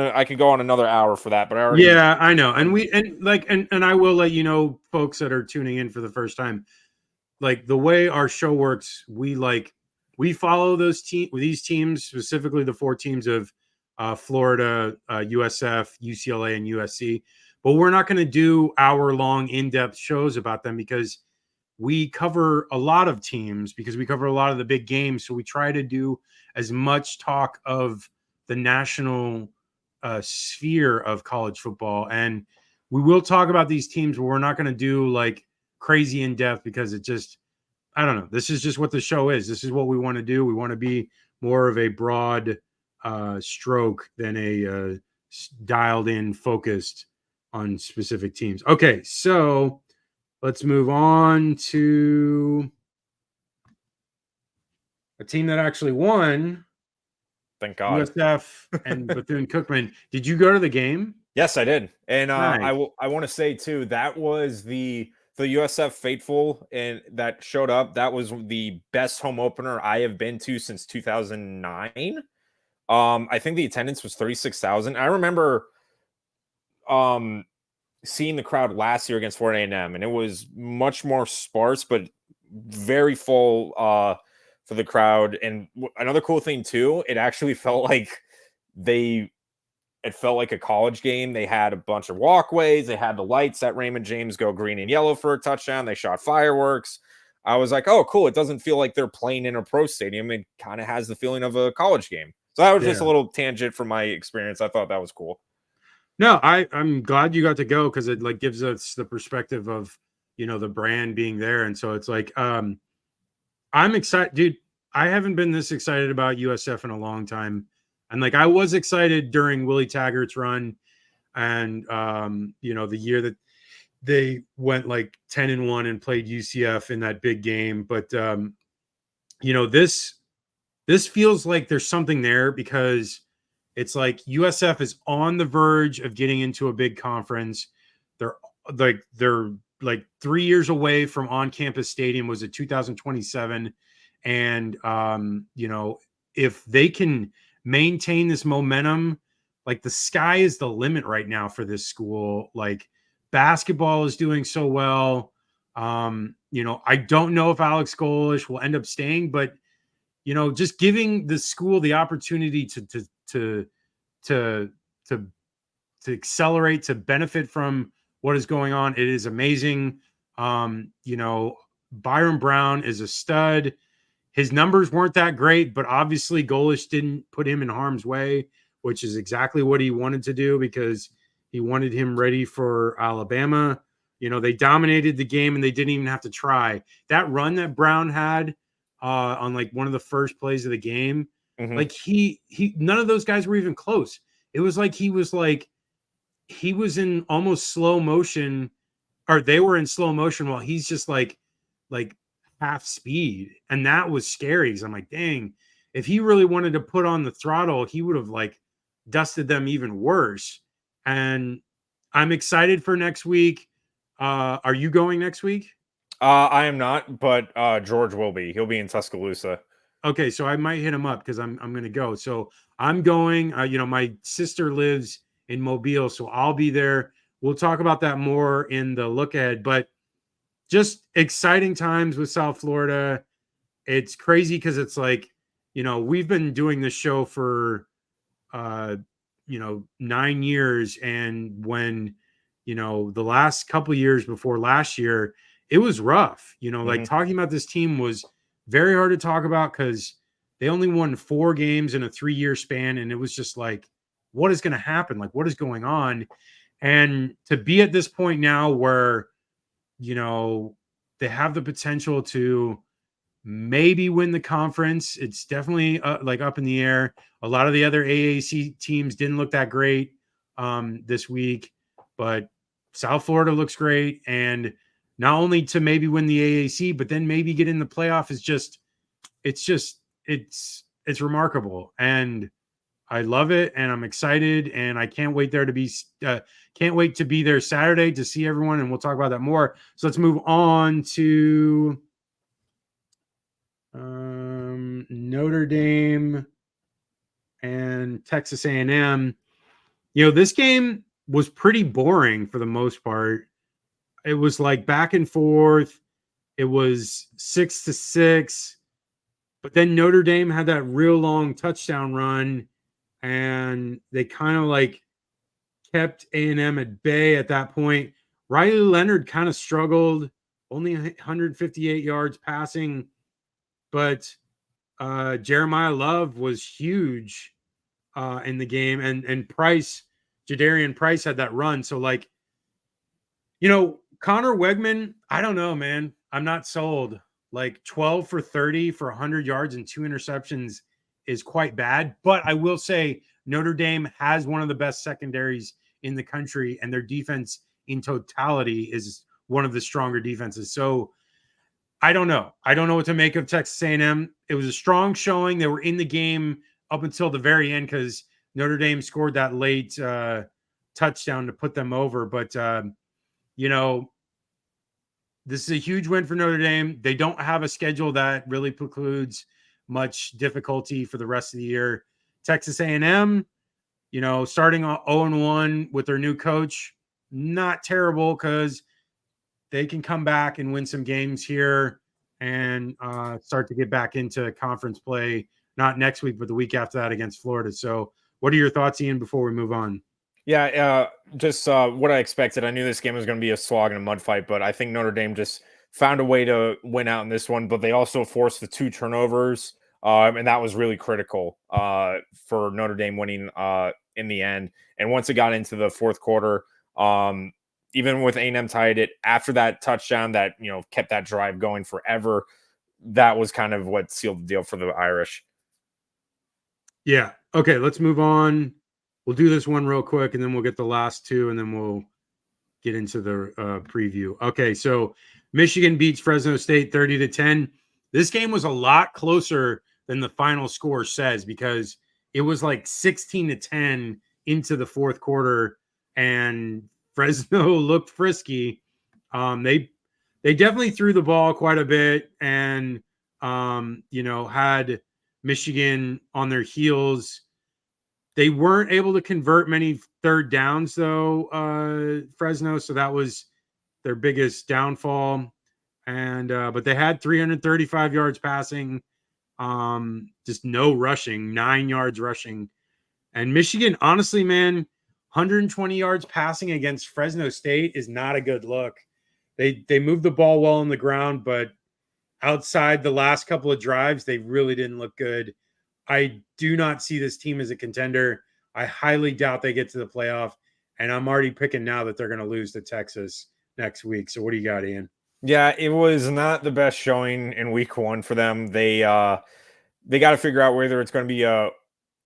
C: another hour for that, but I already.
B: Yeah, I know. And I will let you know, folks that are tuning in for the first time, like the way our show works, we follow these teams, specifically the 4 teams of Florida, USF, UCLA, and USC. But we're not going to do hour-long in-depth shows about them, because we cover a lot of teams, because we cover a lot of the big games. So we try to do as much talk of the national sphere of college football. And we will talk about these teams, but we're not going to do like crazy in depth, because it just, I don't know. This is just what the show is. This is what we want to do. We want to be more of a broad stroke than a dialed in, focused on specific teams. Okay. So let's move on to a team that actually won.
C: Thank God.
B: USF and Bethune-Cookman. Did you go to the game?
C: Yes, I did. And nice. I want to say too, that was the USF faithful and that showed up. That was the best home opener I have been to since 2009. I think the attendance was 36,000. I remember seeing the crowd last year against Florida A&M, and it was much more sparse, but very full for the crowd. And another cool thing too, it actually felt like it felt like a college game. They had a bunch of walkways. They had the lights at Raymond James go green and yellow for a touchdown. They shot fireworks. I was like, oh, cool. It doesn't feel like they're playing in a pro stadium. It kind of has the feeling of a college game. So that was just a little tangent from my experience. I thought that was cool.
B: No, I'm glad you got to go, because it like gives us the perspective of, the brand being there. And so it's like, I'm excited, dude. I haven't been this excited about USF in a long time. And like, I was excited during Willie Taggart's run, and the year that they went like 10-1 and played UCF in that big game. But this feels like there's something there, because it's like USF is on the verge of getting into a big conference. They're like 3 years away from on-campus stadium, was it 2027. And if they can maintain this momentum, like the sky is the limit right now for this school. Like basketball is doing so well. I don't know if Alex Golish will end up staying, but just giving the school the opportunity to accelerate, to benefit from what is going on. It is amazing. Byron Brown is a stud. His numbers weren't that great, but obviously Golish didn't put him in harm's way, which is exactly what he wanted to do because he wanted him ready for Alabama. They dominated the game and they didn't even have to try. That run that Brown had on like one of the first plays of the game, like he none of those guys were even close. It was like he was in almost slow motion, or they were in slow motion while he's just like half speed, and that was scary because I'm like, dang, if he really wanted to put on the throttle, he would have like dusted them even worse. And I'm excited for next week. Are you going next week?
C: I am not, but George will be. He'll be in Tuscaloosa.
B: Okay, so I might hit him up because I'm going to go. So I'm going. My sister lives in Mobile, so I'll be there. We'll talk about that more in the look ahead, but just exciting times with South Florida. It's crazy because it's like, we've been doing this show for 9 years, and when the last couple years before last year, it was rough. Like talking about this team was very hard to talk about because they only won 4 games in a 3-year span, and it was just like, what is going to happen? Like, what is going on? And to be at this point now where they have the potential to maybe win the conference. It's definitely like up in the air. A lot of the other AAC teams didn't look that great this week, but South Florida looks great. And not only to maybe win the AAC, but then maybe get in the playoff it's remarkable. And I love it, and I'm excited, and I can't wait to be there Saturday to see everyone, and we'll talk about that more. So let's move on to Notre Dame and Texas A&M. This game was pretty boring for the most part. It was like back and forth. It was 6-6, but then Notre Dame had that real long touchdown run, and they kind of like kept A&M at bay at that point. Riley Leonard kind of struggled, only 158 yards passing, but Jeremiah Love was huge in the game, and Jadarian Price had that run. So like, Connor Wegman, I don't know, man. I'm not sold. Like 12 for 30 for 100 yards and 2 interceptions is quite bad. But I will say Notre Dame has one of the best secondaries in the country, and their defense in totality is one of the stronger defenses. So I don't know. I don't know what to make of Texas A&M. It was a strong showing. They were in the game up until the very end because Notre Dame scored that late touchdown to put them over. But, this is a huge win for Notre Dame. They don't have a schedule that really precludes much difficulty for the rest of the year. Texas A&M, starting 0-1 with their new coach, not terrible because they can come back and win some games here and start to get back into conference play, not next week, but the week after that against Florida. So what are your thoughts, Ian, before we move on?
C: Yeah, just what I expected. I knew this game was going to be a slog and a mud fight, but I think Notre Dame just found a way to win out in this one. But they also forced the 2 turnovers, and that was really critical for Notre Dame winning in the end. And once it got into the fourth quarter, even with A&M tied it after that touchdown that kept that drive going forever, that was kind of what sealed the deal for the Irish.
B: Yeah. Okay, let's move on. We'll do this one real quick, and then we'll get the last 2, and then we'll get into the preview. Okay, so Michigan beats Fresno State 30-10. This game was a lot closer than the final score says because it was like 16-10 into the fourth quarter, and Fresno looked frisky. They definitely threw the ball quite a bit, and had Michigan on their heels. They weren't able to convert many third downs, though, Fresno. So that was their biggest downfall. And but they had 335 yards passing, just no rushing, 9 yards rushing. And Michigan, honestly, man, 120 yards passing against Fresno State is not a good look. They moved the ball well on the ground, but outside the last couple of drives, they really didn't look good. I do not see this team as a contender. I highly doubt they get to the playoff, and I'm already picking now that they're going to lose to Texas next week. So what do you got, Ian?
C: Yeah, it was not the best showing in week 1 for them. They got to figure out whether it's going to be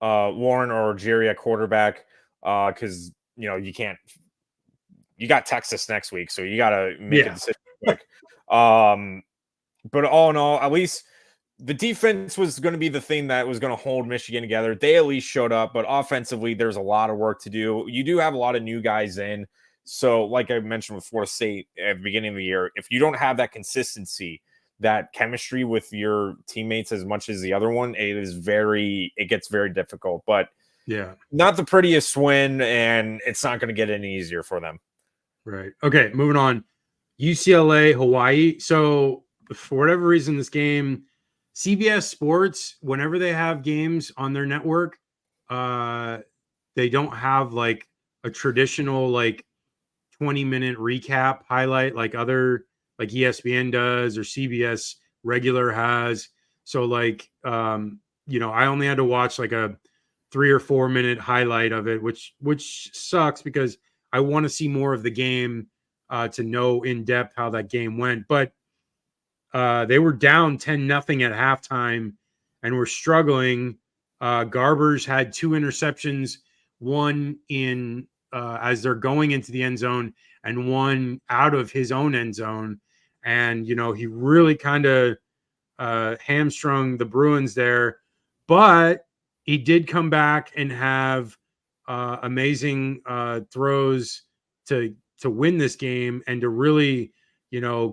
C: Warren or Jerry at quarterback, because you got Texas next week, so you got to make a decision quick. But all in all, at least the defense was going to be the thing that was going to hold Michigan together. They at least showed up, but offensively, there's a lot of work to do. You do have a lot of new guys in. So, like I mentioned with Florida State at the beginning of the year, if you don't have that consistency, that chemistry with your teammates as much as the other one, it gets very difficult. But
B: yeah,
C: not the prettiest win, and it's not going to get any easier for them.
B: Right. Okay, moving on. UCLA, Hawaii. So for whatever reason, this game, CBS Sports, whenever they have games on their network, they don't have like a traditional like 20-minute recap highlight like ESPN does or CBS regular has. So like I only had to watch like a 3 or 4 minute highlight of it, which sucks because I want to see more of the game to know in depth how that game went. But they were down 10-0 at halftime and were struggling. Garbers had 2 interceptions, one in as they're going into the end zone and one out of his own end zone. And, he really kind of hamstrung the Bruins there. But he did come back and have amazing throws to win this game and to really,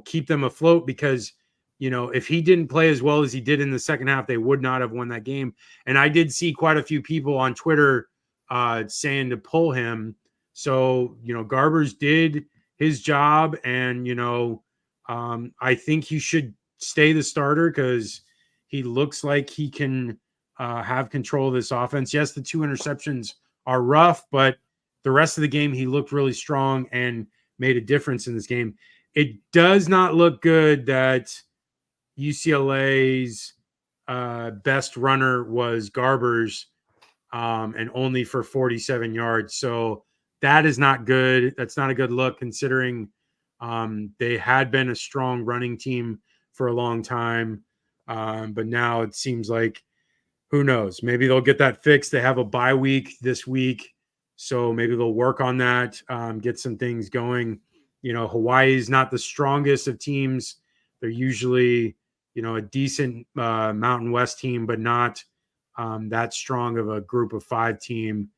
B: keep them afloat because, if he didn't play as well as he did in the second half, they would not have won that game. And I did see quite a few people on Twitter saying to pull him. So, Garbers did his job and, I think he should stay the starter because he looks like he can have control of this offense. Yes, the 2 interceptions are rough, but the rest of the game, he looked really strong and made a difference in this game. It does not look good that UCLA's best runner was Garbers and only for 47 yards. So that is not good. That's not a good look considering they had been a strong running team for a long time. But now it seems like, who knows? Maybe they'll get that fixed. They have a bye week this week. So maybe they'll work on that, get some things going. Hawaii is not the strongest of teams. They're usually, a decent Mountain West team, but not that strong of a group of 5 team.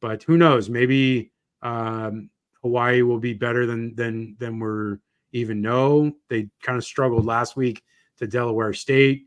B: But who knows? Maybe Hawaii will be better than we're even know. They kind of struggled last week to Delaware State.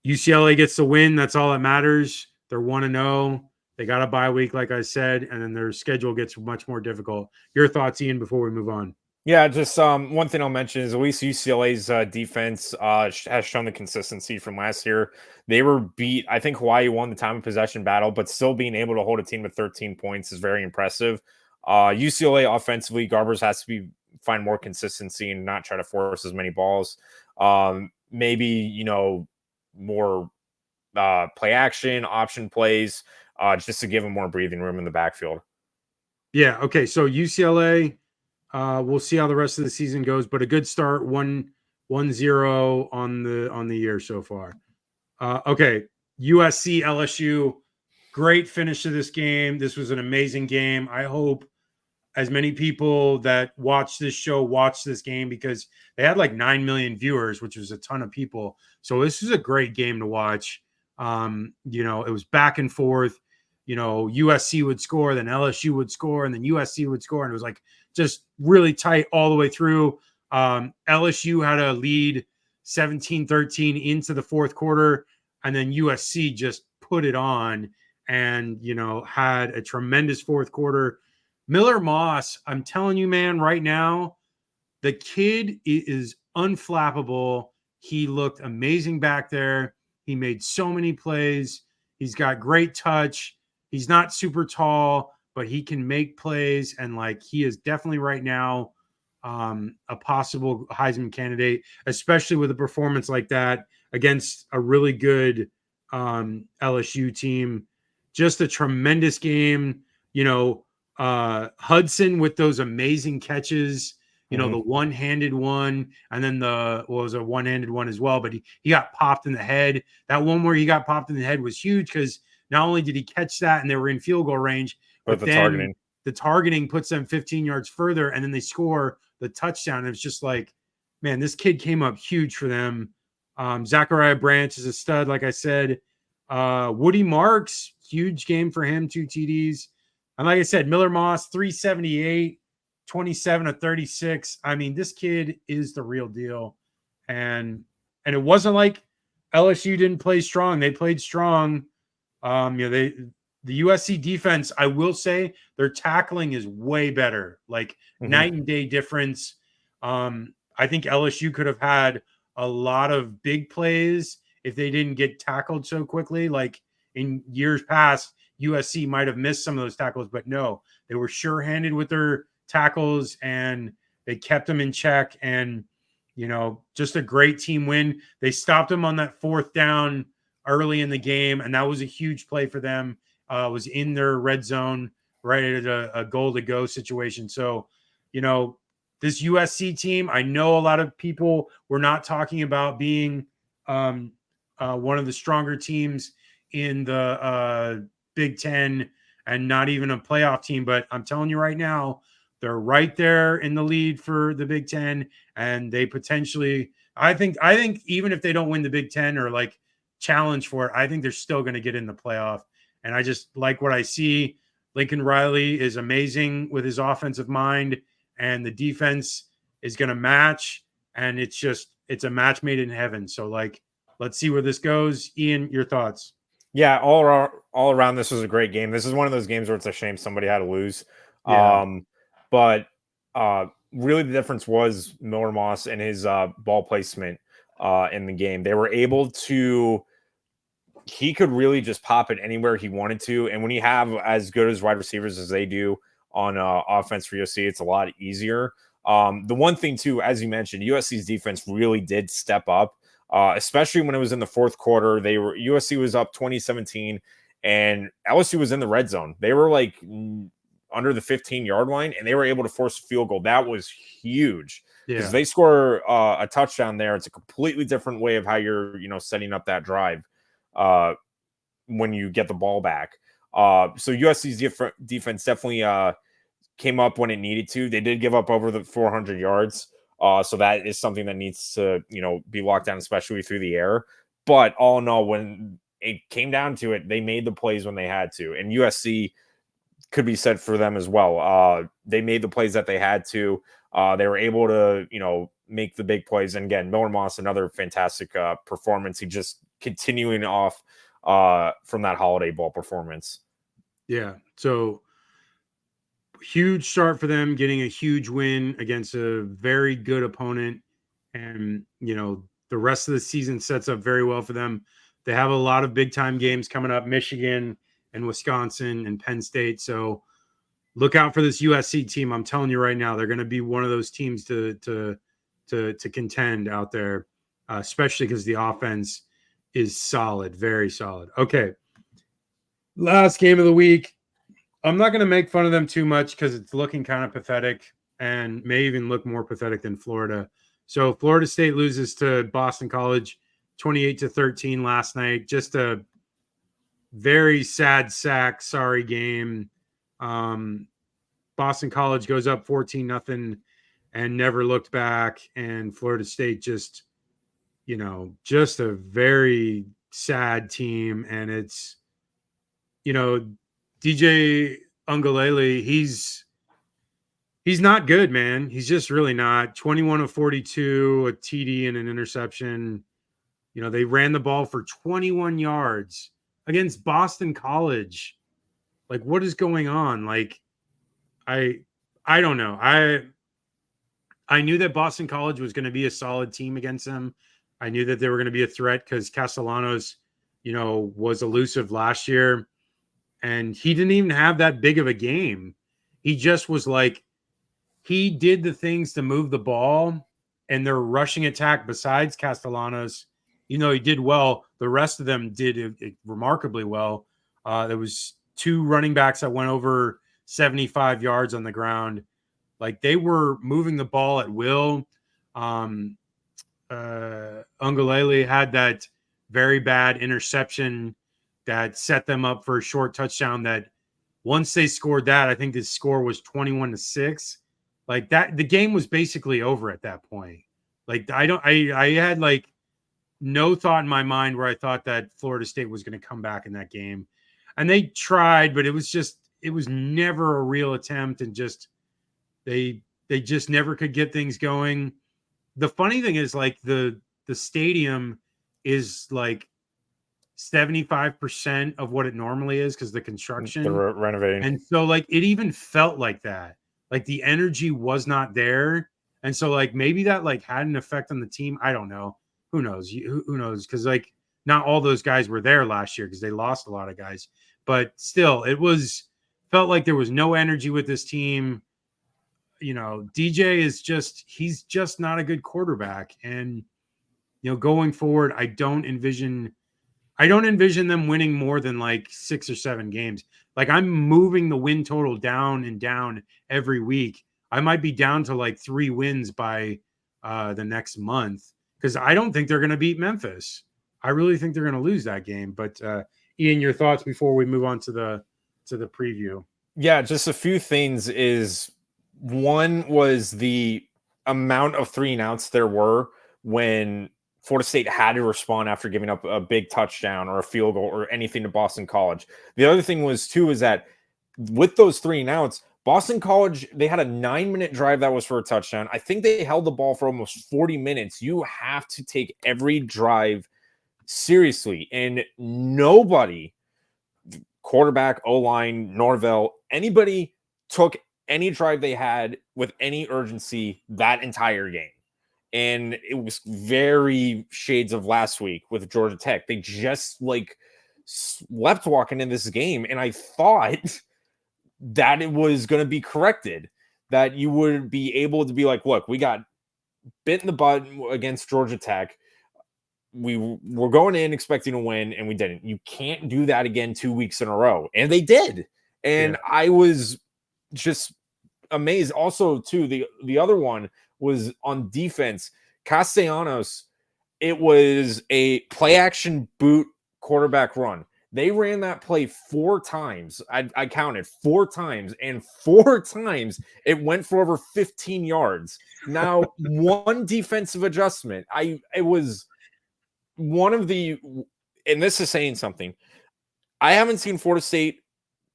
B: UCLA gets the win. That's all that matters. They're 1-0. They got a bye week, like I said, and then their schedule gets much more difficult. Your thoughts, Ian, before we move on?
C: Yeah, just one thing I'll mention is at least UCLA's defense has shown the consistency from last year. They were beat. I think Hawaii won the time of possession battle, but still being able to hold a team to 13 points is very impressive. UCLA offensively, Garbers has to find more consistency and not try to force as many balls. Maybe, more play action, option plays, just to give them more breathing room in the backfield.
B: Yeah, okay. So UCLA, we'll see how the rest of the season goes, but a good start, 1-0 on the year so far. Okay, USC LSU, great finish to this game. This was an amazing game. I hope as many people that watch this show watch this game because they had like 9 million viewers, which was a ton of people. So this is a great game to watch. It was back and forth. USC would score, then LSU would score, and then USC would score, and it was like just really tight all the way through. LSU had a lead 17-13 into the fourth quarter, and then USC just put it on and, had a tremendous fourth quarter. Miller Moss, I'm telling you, man, right now, the kid is unflappable. He looked amazing back there. He made so many plays. He's got great touch. He's not super tall, but he can make plays, and like he is definitely right now a possible Heisman candidate, especially with a performance like that against a really good LSU team. Just a tremendous game. Hudson with those amazing catches, the one-handed one, and then was a one-handed one as well, but he got popped in the head. That one where he got popped in the head was huge because not only did he catch that and they were in field goal range, but then the targeting puts them 15 yards further, and then they score the touchdown. And it's just like, man, this kid came up huge for them. Zachariah Branch is a stud, like I said. Woody Marks, huge game for him, 2 TDs. And like I said, Miller Moss, 378, 27 of 36. I mean, this kid is the real deal. And it wasn't like LSU didn't play strong. They played strong. The USC defense, I will say, their tackling is way better, like night and day difference. I think LSU could have had a lot of big plays if they didn't get tackled so quickly. Like in years past, USC might have missed some of those tackles, but no, they were sure-handed with their tackles and they kept them in check. And, just a great team win. They stopped them on that 4th down early in the game, and that was a huge play for them. Was in their red zone right at a goal to go situation. So, this USC team, I know a lot of people were not talking about being one of the stronger teams in the Big Ten and not even a playoff team. But I'm telling you right now, they're right there in the lead for the Big Ten. And they potentially, I think even if they don't win the Big Ten or like challenge for it, I think they're still going to get in the playoff. And I just like what I see. Lincoln Riley is amazing with his offensive mind, and the defense is going to match. And it's a match made in heaven. So like, let's see where this goes. Ian, your thoughts?
C: Yeah, all around, this was a great game. This is one of those games where it's a shame somebody had to lose.
B: Yeah.
C: But really the difference was Miller Moss and his ball placement in the game. They were able to – he could really just pop it anywhere he wanted to. And when you have as good as wide receivers as they do on offense for USC, it's a lot easier. The one thing, too, as you mentioned, USC's defense really did step up. Especially when it was in the 4th quarter. USC was up 2017 and LSU was in the red zone. They were like under the 15-yard line and they were able to force a field goal. That was huge because they score a touchdown there. It's a completely different way of how you're, setting up that drive when you get the ball back. So USC's defense definitely came up when it needed to. They did give up over the 400 yards. So that is something that needs to, be locked down, especially through the air. But all in all, when it came down to it, they made the plays when they had to. And USC could be said for them as well. They made the plays that they had to. They were able to, make the big plays. And again, Miller Moss, another fantastic performance. He just continuing off from that Holiday Bowl performance.
B: Yeah. So huge start for them, getting a huge win against a very good opponent. And, the rest of the season sets up very well for them. They have a lot of big time games coming up, Michigan and Wisconsin and Penn State. So look out for this USC team. I'm telling you right now, they're going to be one of those teams to contend out there, especially because the offense is solid, very solid. Okay. Last game of the week. I'm not going to make fun of them too much because it's looking kind of pathetic and may even look more pathetic than Florida. So Florida State loses to Boston College 28-13 last night. Just a very sad sack, sorry game. Boston College goes up 14-0 and never looked back. And Florida State just a very sad team. And it's, DJ Ungalele, he's not good, man. He's just really not. 21 of 42, a TD and an interception. They ran the ball for 21 yards against Boston College. Like, what is going on? Like, I don't know. I knew that Boston College was going to be a solid team against them. I knew that they were going to be a threat because Castellanos, was elusive last year. and he didn't even have that big of a game. He just was like, he did the things to move the ball, and their rushing attack, besides Castellanos, he did well. The rest of them did it remarkably well. There was 2 running backs that went over 75 yards on the ground. Like, they were moving the ball at will. Ungalele had that very bad interception that set them up for a short touchdown. That once they scored that, I think the score was 21-6. Like, that, the game was basically over at that point. Like, I had like no thought in my mind where I thought that Florida State was going to come back in that game. And they tried, but it was never a real attempt, and just they just never could get things going. The funny thing is, like, the stadium is like 75% of what it normally is because the construction,
C: They're renovating.
B: and so, like, it even felt like that. Like, the energy was not there. And so, like, maybe that, like, had an effect on the team. I don't know. Who knows? Who knows? Because, like, not all those guys were there last year because they lost a lot of guys. But still, felt like there was no energy with this team. DJ he's just not a good quarterback. And, going forward, I don't envision them winning more than like 6 or 7 games. Like, I'm moving the win total down and down every week. I might be down to like 3 wins by the next month because I don't think they're going to beat Memphis. I really think they're going to lose that game. But Ian, your thoughts before we move on to the preview?
C: Yeah, just a few things. Is one was the amount of 3-and-outs there were when Florida State had to respond after giving up a big touchdown or a field goal or anything to Boston College. The other thing was, too, is that with those 3-and-outs, Boston College, they had a 9-minute drive that was for a touchdown. I think they held the ball for almost 40 minutes. You have to take every drive seriously. And nobody, quarterback, O-line, Norvell, anybody took any drive they had with any urgency that entire game. And it was very shades of last week with Georgia Tech. They just like slept walking in this game. And I thought that it was going to be corrected, that you would be able to be like, look, we got bit in the butt against Georgia Tech. We were going in expecting to win, and we didn't. You can't do that again 2 weeks in a row. And they did. And yeah. I was just amazed. Also, too, the other one was on defense. Castellanos, it was a play action boot quarterback run. They ran that play 4 times. I counted 4 times, and 4 times it went for over 15 yards. Now, one defensive adjustment. It was one of the, and this is saying something. I haven't seen Florida State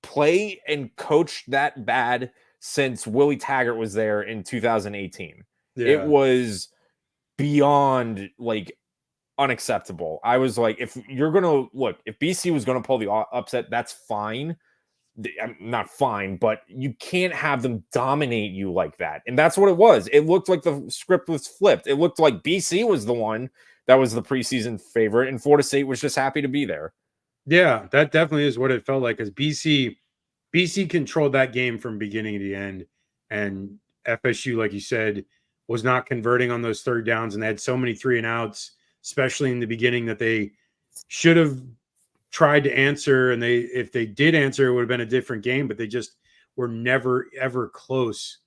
C: play and coach that bad since Willie Taggart was there in 2018. Yeah. It was beyond like unacceptable. I was like, if you're going to look, if BC was going to pull the upset, that's fine. Not fine, but you can't have them dominate you like that. And that's what it was. It looked like the script was flipped. It looked like BC was the one that was the preseason favorite, and Florida State was just happy to be there.
B: Yeah, that definitely is what it felt like, because BC controlled that game from beginning to the end, and FSU, like you said, was not converting on those 3rd downs, and they had so many 3-and-outs, especially in the beginning, that they should have tried to answer, and if they did answer, it would have been a different game, but they just were never, ever close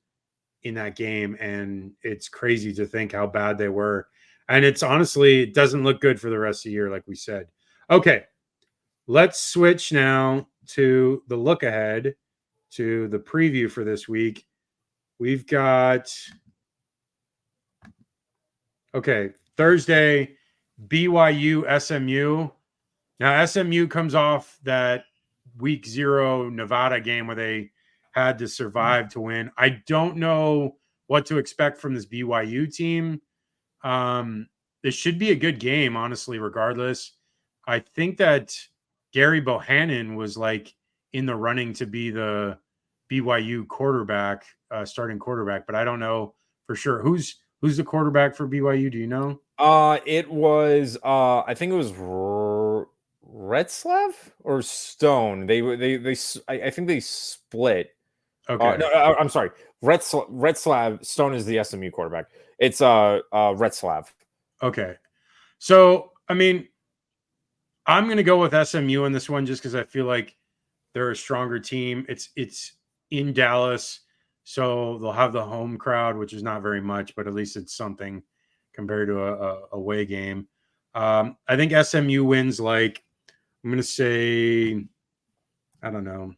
B: in that game, and it's crazy to think how bad they were. And it's honestly, it doesn't look good for the rest of the year, like we said. Okay, let's switch now to the look ahead, to the preview for this week. We've got, Thursday, BYU, SMU. Now, SMU comes off that week 0 Nevada game where they had to survive to win. I don't know what to expect from this BYU team. This should be a good game, honestly, regardless. I think that Gary Bohannon was like in the running to be the BYU quarterback, starting quarterback, but I don't know for sure. Who's the quarterback for BYU? Do you know?
C: It was, I think it was Retzlaff or Stone? I think they split.
B: Okay.
C: No, I'm sorry. Retzlaff. Stone is the SMU quarterback. It's Retzlaff.
B: Okay. So, I mean, I'm going to go with SMU on this one just because I feel like they're a stronger team. It's in Dallas, so they'll have the home crowd, which is not very much, but at least it's something compared to a away game. I think SMU wins like I'm going to say, I don't know,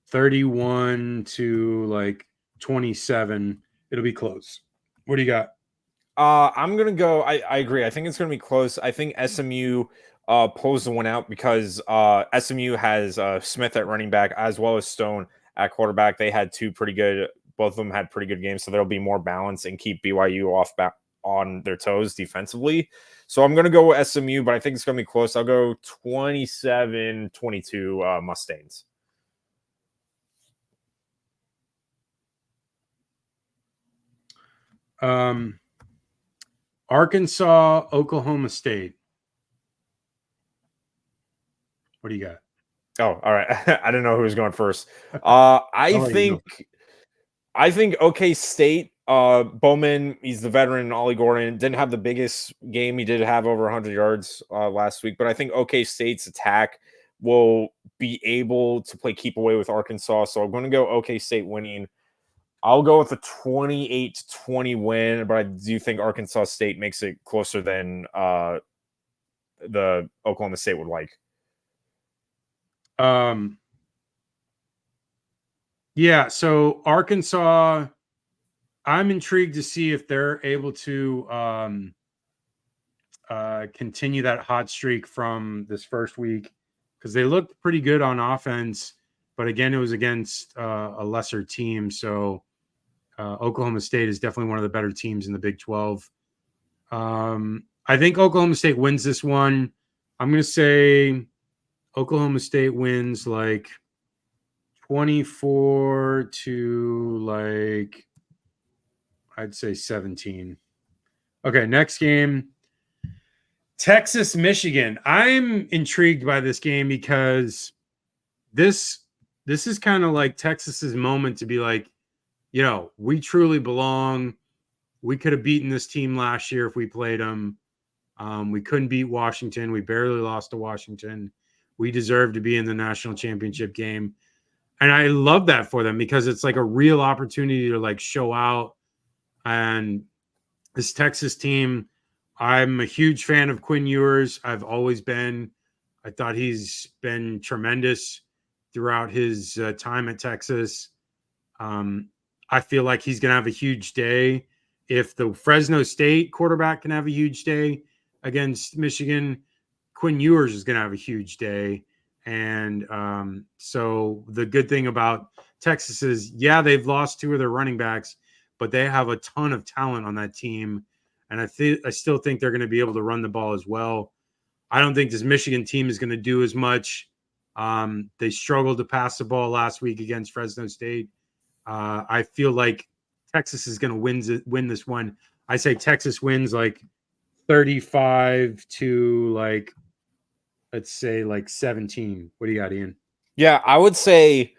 B: 31 to like 27. It'll be close. What do you got?
C: I'm gonna go. I agree. I think it's gonna be close. I think SMU pulls the one out because SMU has Smith at running back as well as Stone at quarterback. They had two pretty good. Both of them had pretty good games, so there'll be more balance and keep BYU off back on their toes defensively. So I'm gonna go with SMU, but I think it's gonna be close. I'll go 27-22 Mustangs.
B: Arkansas, Oklahoma State. What do you got?
C: Oh, all right. I didn't know who was going first. I think OK State, Bowman, he's the veteran. Ollie Gordon didn't have the biggest game. He did have over 100 yards last week, but I think OK State's attack will be able to play keep away with Arkansas. So I'm going to go OK State winning. I'll go with a 28-20 win, but I do think Arkansas State makes it closer than the Oklahoma State would like.
B: Yeah, so Arkansas, I'm intrigued to see if they're able to continue that hot streak from this first week because they looked pretty good on offense, but again, it was against a lesser team. So Oklahoma State is definitely one of the better teams in the Big 12. I think Oklahoma State wins this one. I'm going to say Oklahoma State wins like 24 to like, I'd say 17. Okay, next game. Texas, Michigan. I'm intrigued by this game because this is kind of like Texas's moment to be like, we truly belong. We could have beaten this team last year if we played them. We couldn't beat Washington. We barely lost to Washington. We deserve to be in the national championship game. And I love that for them because it's like a real opportunity to like show out. And this Texas team, I'm a huge fan of Quinn Ewers. I've always been. I thought he's been tremendous throughout his time at Texas. I feel like he's going to have a huge day. If the Fresno State quarterback can have a huge day against Michigan, Quinn Ewers is going to have a huge day. And so the good thing about Texas is, yeah, they've lost two of their running backs, but they have a ton of talent on that team. And I still think they're going to be able to run the ball as well. I don't think this Michigan team is going to do as much. They struggled to pass the ball last week against Fresno State. I feel like Texas is going to win this one. I say Texas wins like 35 to like, let's say like 17. What do you got, Ian?
C: Yeah, I would say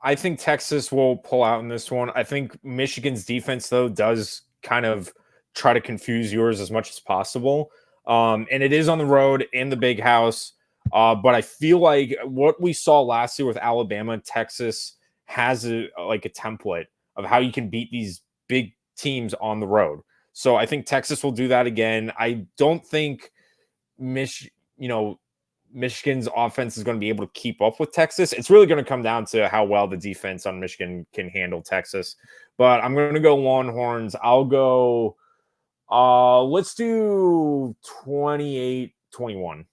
C: I think Texas will pull out in this one. I think Michigan's defense, though, does kind of try to confuse yours as much as possible. And it is on the road in the big house. But I feel like what we saw last year with Alabama, Texas has a template of how you can beat these big teams on the road. So I think Texas will do that again. I don't think Michigan's offense is going to be able to keep up with Texas. It's really going to come down to how well the defense on Michigan can handle Texas. But I'm going to go Longhorns. I'll go, let's do 28-21.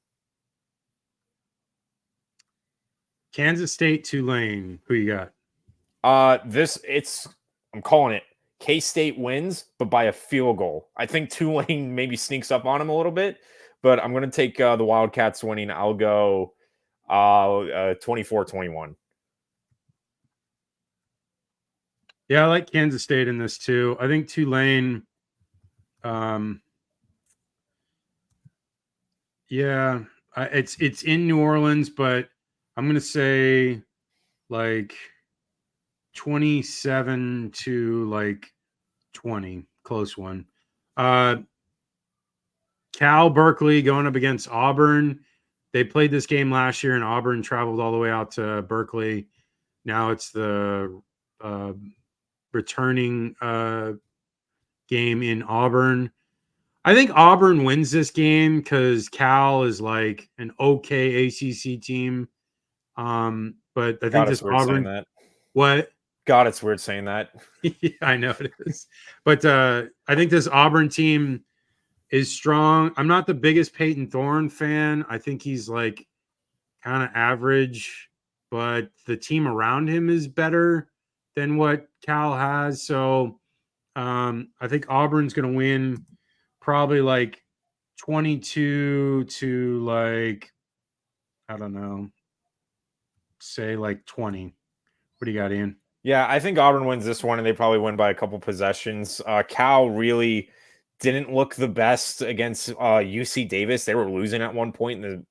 B: Kansas State, Tulane. Who you got?
C: I'm calling it. K-State wins, but by a field goal. I think Tulane maybe sneaks up on them a little bit, but I'm going to take the Wildcats winning. I'll go 24-21.
B: Yeah, I like Kansas State in this too. I think Tulane, yeah, It's in New Orleans, but I'm gonna say like 27 to like 20, close one. Uh, Cal Berkeley going up against Auburn. They played this game last year, and Auburn traveled all the way out to Berkeley. Now it's the uh, returning game in Auburn. I think Auburn wins this game because Cal is like an okay ACC team. But I think
C: God,
B: this
C: it's weird saying
B: Auburn,
C: that.
B: what?
C: God, it's weird saying that.
B: Yeah, I know it is. But I think this Auburn team is strong. I'm not the biggest Peyton Thorne fan. I think he's like kind of average, but the team around him is better than what Cal has. So I think Auburn's going to win probably like 22 to like, I don't know, say like 20. What do you got, Ian?
C: Yeah, I think Auburn wins this one, and they probably win by a couple possessions. Cal really didn't look the best against UC Davis. They were losing at one point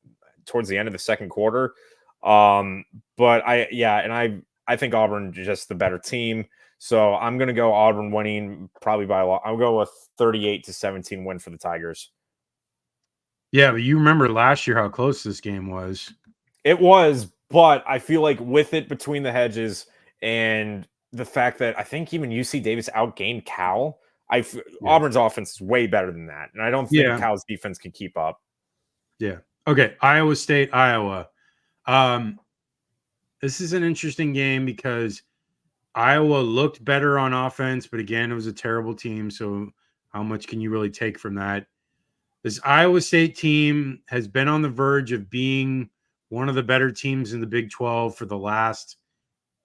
C: towards the end of the second quarter. But I think Auburn is just the better team. So I'm gonna go Auburn winning probably by a lot. I'll go with 38-17 win for the Tigers.
B: Yeah, but you remember last year how close this game was.
C: It was, but I feel like with it between the hedges and the fact that I think even UC Davis outgained Cal, Auburn's offense is way better than that, and I don't think Cal's defense can keep up.
B: Yeah. Okay. Iowa State, Iowa. This is an interesting game because Iowa looked better on offense, but again, it was a terrible team. So how much can you really take from that? This Iowa State team has been on the verge of being one of the better teams in the Big 12 for the last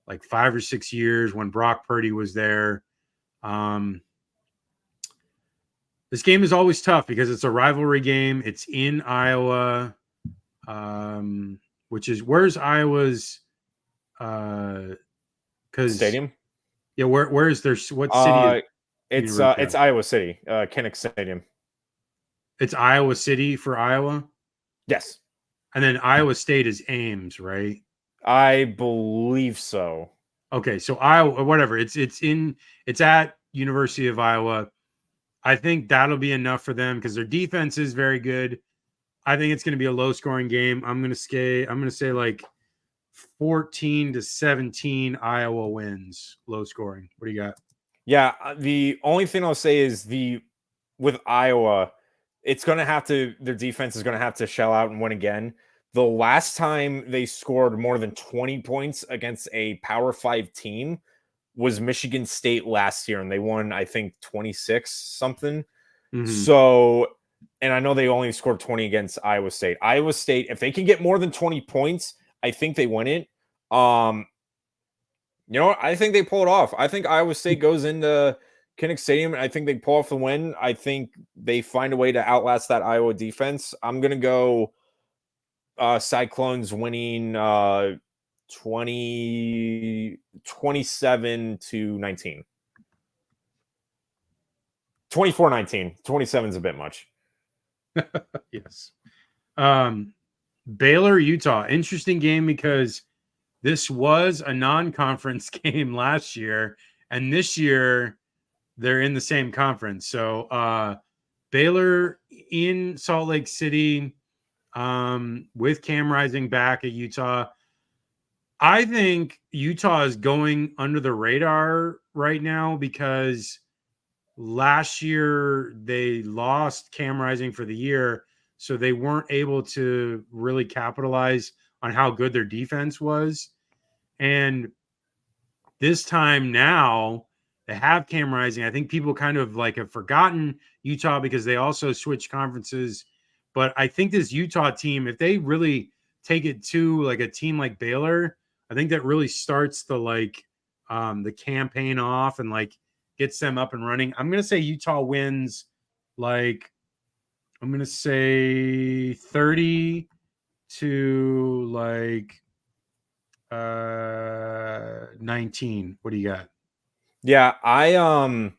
B: like 5 or 6 years when Brock Purdy was there. This game is always tough because it's a rivalry game. It's in Iowa, which is where's Iowa's
C: Stadium?
B: Yeah, where's their what city?
C: It's Iowa City, Kinnick Stadium.
B: It's Iowa City for Iowa.
C: Yes,
B: and then Iowa State is Ames, right?
C: I believe so.
B: Okay, so Iowa, whatever. It's at University of Iowa. I think that'll be enough for them because their defense is very good. I think it's going to be a low scoring game. I'm going to say like 14-17 Iowa wins, low scoring. What do you got?
C: Yeah, the only thing I'll say is with Iowa, it's going to have to, their defense is going to have to shell out and win again. The last time they scored more than 20 points against a Power 5 team was Michigan State last year, and they won, I think, 26 something. Mm-hmm. So, and I know they only scored 20 against Iowa State. Iowa State, if they can get more than 20 points, I think they win it. You know what? I think they pull it off. I think Iowa State goes into Kinnick Stadium, and I think they pull off the win. I think they find a way to outlast that Iowa defense. I'm going to go Cyclones winning 27-19. 24-19. 27 is a bit much.
B: Yes. Baylor, Utah. Interesting game because this was a non-conference game last year, and this year they're in the same conference. So Baylor in Salt Lake City with Cam Rising back at Utah. I think Utah is going under the radar right now because last year they lost Cam Rising for the year, so they weren't able to really capitalize on how good their defense was. And this time now they have Cam Rising. I think people kind of like have forgotten Utah because they also switched conferences. But I think this Utah team, if they really take it to like a team like Baylor, I think that really starts the campaign off and like gets them up and running. I'm going to say Utah wins like, I'm going to say 30 to like 19. What do you got?
C: Yeah, I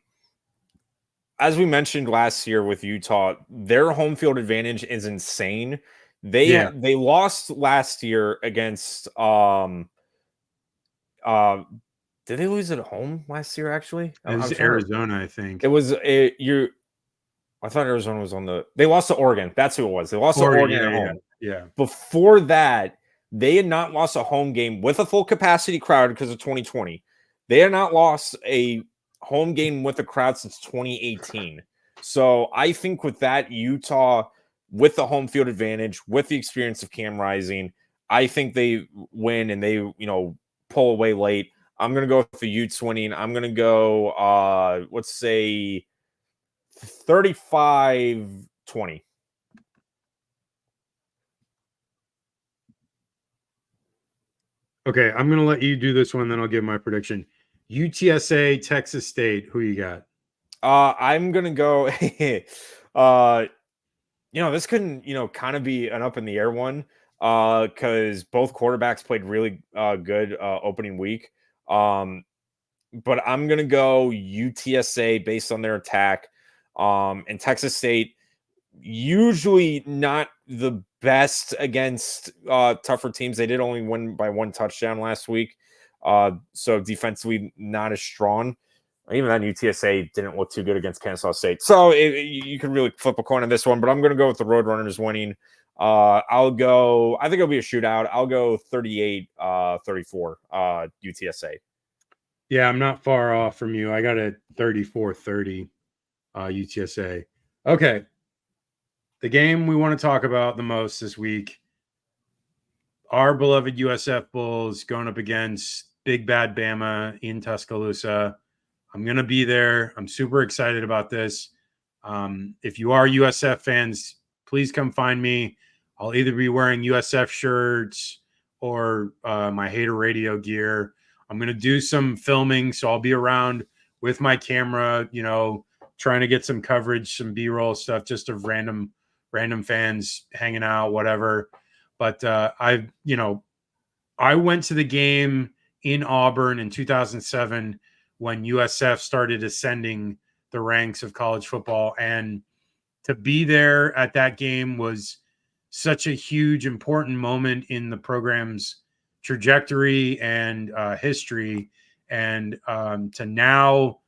C: as we mentioned last year with Utah, their home field advantage is insane. They lost last year against did they lose at home last year? Actually,
B: It was Arizona, I think.
C: It was I thought Arizona was on the. They lost to Oregon. That's who it was. They lost to Oregon at home.
B: Yeah.
C: Before that, they had not lost a home game with a full capacity crowd because of 2020. They had not lost a home game with a crowd since 2018. So I think with that, Utah, with the home field advantage, with the experience of Cam Rising, I think they win and they, pull away late. I'm going to go with the Utes winning. I'm going to go, let's say 35-20.
B: Okay, I'm going to let you do this one, then I'll give my prediction. UTSA, Texas State, who you got?
C: I'm going to go this couldn't, kind of be an up in the air one because both quarterbacks played really good opening week. But I'm going to go UTSA based on their attack. And Texas State, usually not the best against tougher teams. They did only win by 1 touchdown last week. So defensively, not as strong. Even then, UTSA didn't look too good against Kansas State. So you can really flip a coin on this one, but I'm going to go with the Roadrunners winning. I think it'll be a shootout. I'll go 38-34 UTSA.
B: Yeah, I'm not far off from you. I got a 34-30 UTSA. Okay. The game we want to talk about the most this week, our beloved USF Bulls going up against Big Bad Bama in Tuscaloosa. I'm going to be there. I'm super excited about this. If you are USF fans, please come find me. I'll either be wearing USF shirts or my Hater Radio gear. I'm going to do some filming, so I'll be around with my camera, trying to get some coverage, some B-roll stuff, just of random fans hanging out, whatever. But I went to the game in Auburn in 2007 when USF started ascending the ranks of college football. And to be there at that game was such a huge, important moment in the program's trajectory and history. And to now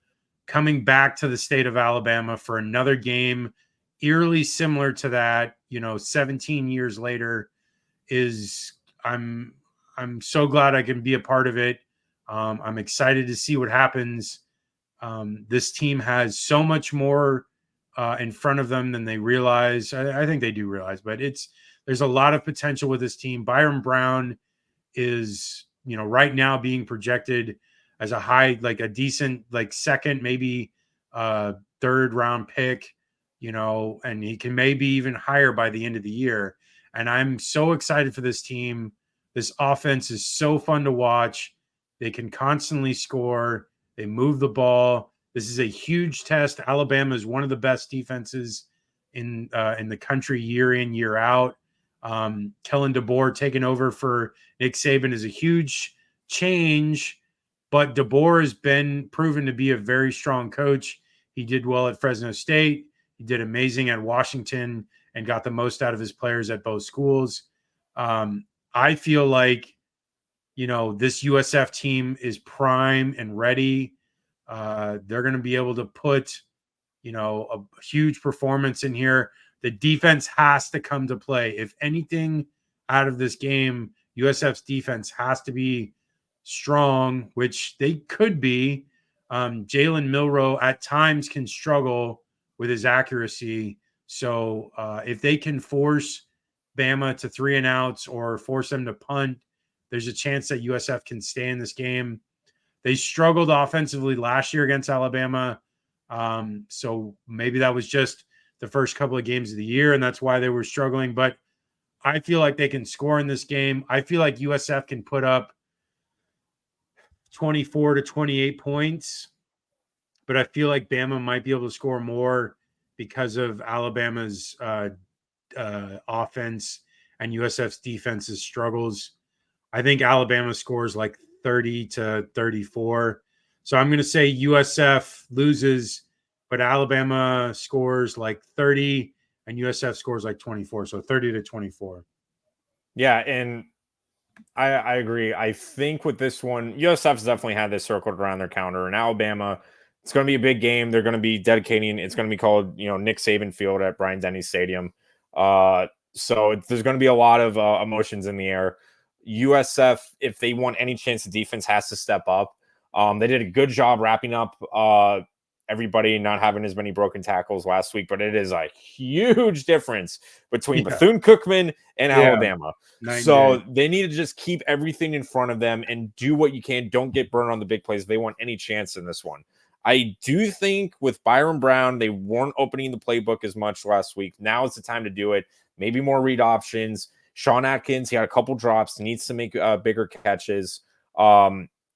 B: coming back to the state of Alabama for another game eerily similar to that, 17 years later, I'm so glad I can be a part of it. I'm excited to see what happens. This team has so much more in front of them than they realize. I think they do realize, but there's a lot of potential with this team. Byron Brown is, right now being projected as a decent, second, maybe third round pick, and he can maybe even higher by the end of the year. And I'm so excited for this team. This offense is so fun to watch. They can constantly score. They move the ball. This is a huge test. Alabama is one of the best defenses in the country year in, year out. Kellen DeBoer taking over for Nick Saban is a huge change, but DeBoer has been proven to be a very strong coach. He did well at Fresno State. He did amazing at Washington and got the most out of his players at both schools. I feel like, this USF team is prime and ready. They're going to be able to put, a huge performance in here. The defense has to come to play. If anything out of this game, USF's defense has to be strong, which they could be. Jalen Milroe at times can struggle with his accuracy. So if they can force Bama to 3 and outs or force them to punt, there's a chance that USF can stay in this game. They struggled offensively last year against Alabama. So maybe that was just the first couple of games of the year, and that's why they were struggling. But I feel like they can score in this game. I feel like USF can put up 24 to 28 points, but I feel like Bama might be able to score more because of Alabama's offense and USF's defense's struggles. I think Alabama scores like 30 to 34. So I'm going to say USF loses, but Alabama scores like 30 and USF scores like 24, so 30-24.
C: Yeah, and I agree. I think with this one, USF's definitely had this circled around their calendar. In Alabama, it's going to be a big game. They're going to be dedicating. It's going to be called, Nick Saban Field at Bryant-Denny Stadium. So there's going to be a lot of emotions in the air. USF, if they want any chance, the defense has to step up. They did a good job wrapping up everybody, not having as many broken tackles last week, but it is a huge difference between Bethune-Cookman and Alabama. So they need to just keep everything in front of them and do what you can. Don't get burned on the big plays if they want any chance in this one. I do think with Byron Brown, they weren't opening the playbook as much last week. Now is the time to do it. Maybe more read options. Sean Atkins, he had a couple drops, needs to make bigger catches,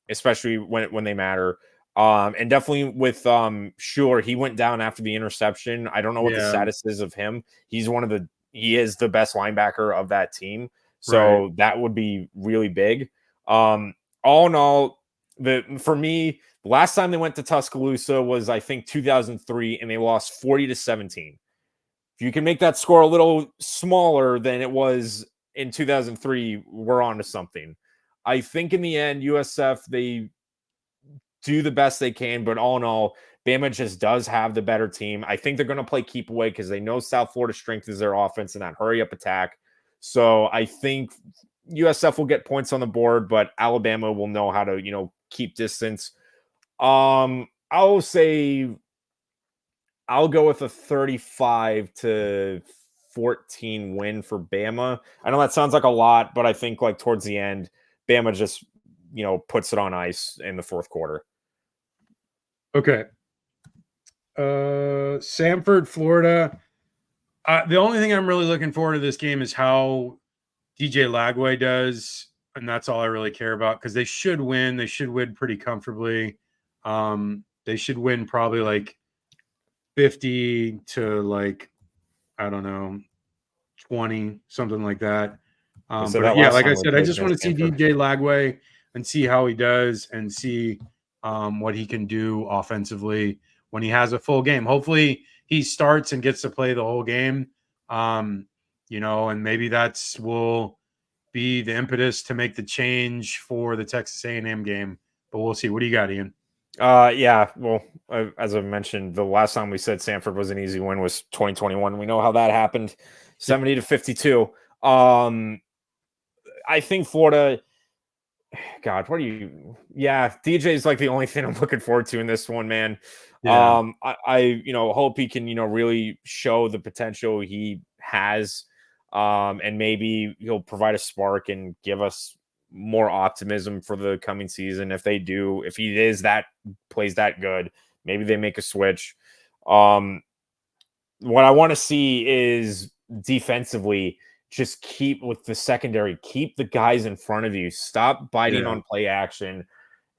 C: especially when they matter. And definitely with Schuler, he went down after the interception. I don't know what the status is of him. He is the best linebacker of that team. So that would be really big. All in all, for me, the last time they went to Tuscaloosa was, I think, 2003, and they lost 40-17. If you can make that score a little smaller than it was in 2003, we're on to something. I think in the end, USF, they do the best they can, but all in all, Bama just does have the better team. I think they're going to play keep away because they know South Florida's strength is their offense and that hurry up attack. So I think USF will get points on the board, but Alabama will know how to, keep distance. I'll go with a 35-14 win for Bama. I know that sounds like a lot, but I think like towards the end, Bama just, puts it on ice in the fourth quarter.
B: Okay. Samford, Florida. The only thing I'm really looking forward to this game is how DJ Lagway does, and that's all I really care about because they should win. They should win pretty comfortably. They should win probably like 50 to like, I don't know, 20, something like that. But yeah, like I said, I just want to see DJ Lagway and see how he does and see what he can do offensively when he has a full game. Hopefully he starts and gets to play the whole game. And maybe will be the impetus to make the change for the Texas A&M game. But we'll see. What do you got, Ian?
C: Yeah. Well, as I mentioned, the last time we said Samford was an easy win was 2021. We know how that happened, 70-52. I think Florida. God, DJ is like the only thing I'm looking forward to in this one, man. Yeah. I hope he can, really show the potential he has. And maybe he'll provide a spark and give us more optimism for the coming season. If he plays that good, maybe they make a switch. What I want to see is defensively, just keep with the secondary, keep the guys in front of you, stop biting on play action,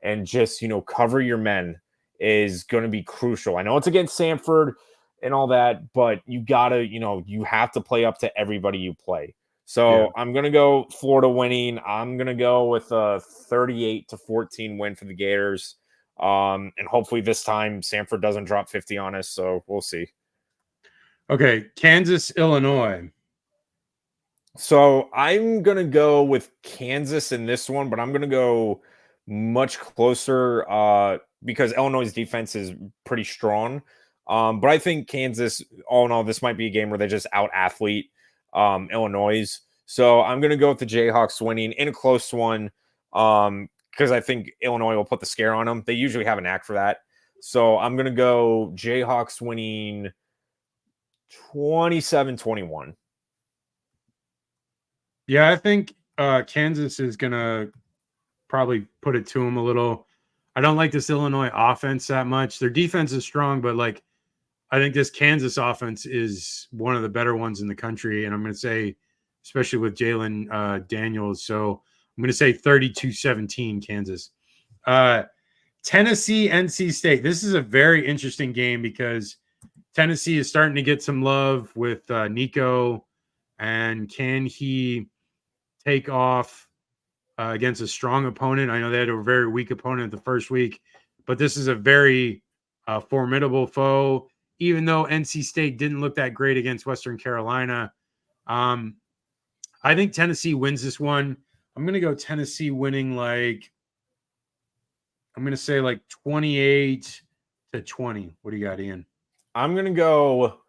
C: and just, cover your men is going to be crucial. I know it's against Samford and all that, but you gotta, you have to play up to everybody you play. So I'm going to go Florida winning. I'm going to go with a 38-14 win for the Gators. And hopefully this time Samford doesn't drop 50 on us. So we'll see.
B: Okay. Kansas, Illinois.
C: So I'm going to go with Kansas in this one, but I'm going to go much closer because Illinois' defense is pretty strong. But I think Kansas, all in all, this might be a game where they just out-athlete Illinois. So I'm going to go with the Jayhawks winning in a close one because I think Illinois will put the scare on them. They usually have a knack for that. So I'm going to go Jayhawks winning 27-21.
B: Yeah, I think Kansas is going to probably put it to them a little. I don't like this Illinois offense that much. Their defense is strong, but I think this Kansas offense is one of the better ones in the country. And I'm going to say, especially with Jalen Daniels. So I'm going to say 32-17 Kansas. Tennessee, NC State. This is a very interesting game because Tennessee is starting to get some love with Nico. And can he take off against a strong opponent? I know they had a very weak opponent the first week, but this is a very formidable foe. even though NC State didn't look that great against Western Carolina. I think Tennessee wins this one. I'm going to go Tennessee winning like, I'm going to say like 28-20. What do you got, Ian?
C: I'm going to go,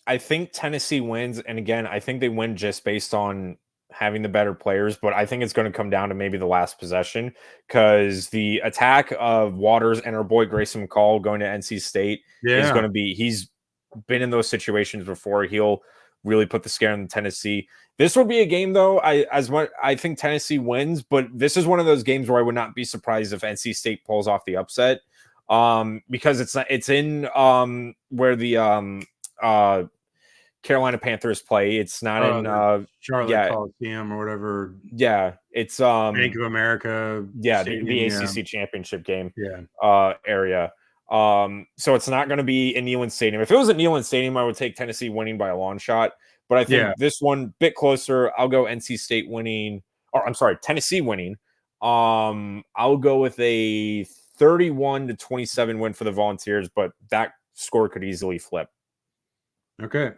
C: I think Tennessee wins. And again, I think they win just based on having the better players, but I think it's going to come down to maybe the last possession because the attack of Waters and our boy Grayson McCall going to NC State is going to be, he's been in those situations before. He'll really put the scare on Tennessee. This would be a game though. I think Tennessee wins, but this is one of those games where I would not be surprised if NC State pulls off the upset. Because it's in where the Carolina Panthers play. It's not in
B: Charlotte Coliseum or whatever.
C: Yeah, it's
B: Bank of America.
C: Yeah, the ACC championship game.
B: Yeah.
C: Area. So it's not going to be in Neyland Stadium. If it was at Neyland Stadium, I would take Tennessee winning by a long shot. But I think this one bit closer. I'll go NC State winning, or I'm sorry, Tennessee winning. I'll go with a 31-27 win for the Volunteers, but that score could easily flip.
B: Okay.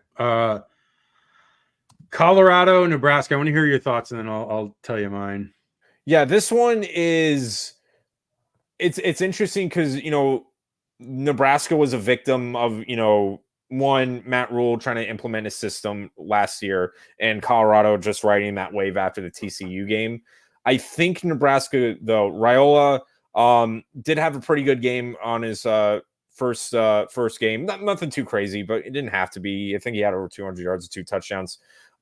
B: Colorado, Nebraska. I want to hear your thoughts, and then I'll tell you mine.
C: Yeah, this one is it's interesting because Nebraska was a victim of one Matt Rule trying to implement a system last year, and Colorado just riding that wave after the TCU game. I think Nebraska though, Raiola did have a pretty good game on his first game. Nothing too crazy, but it didn't have to be. I think he had over 200 yards and 2 touchdowns.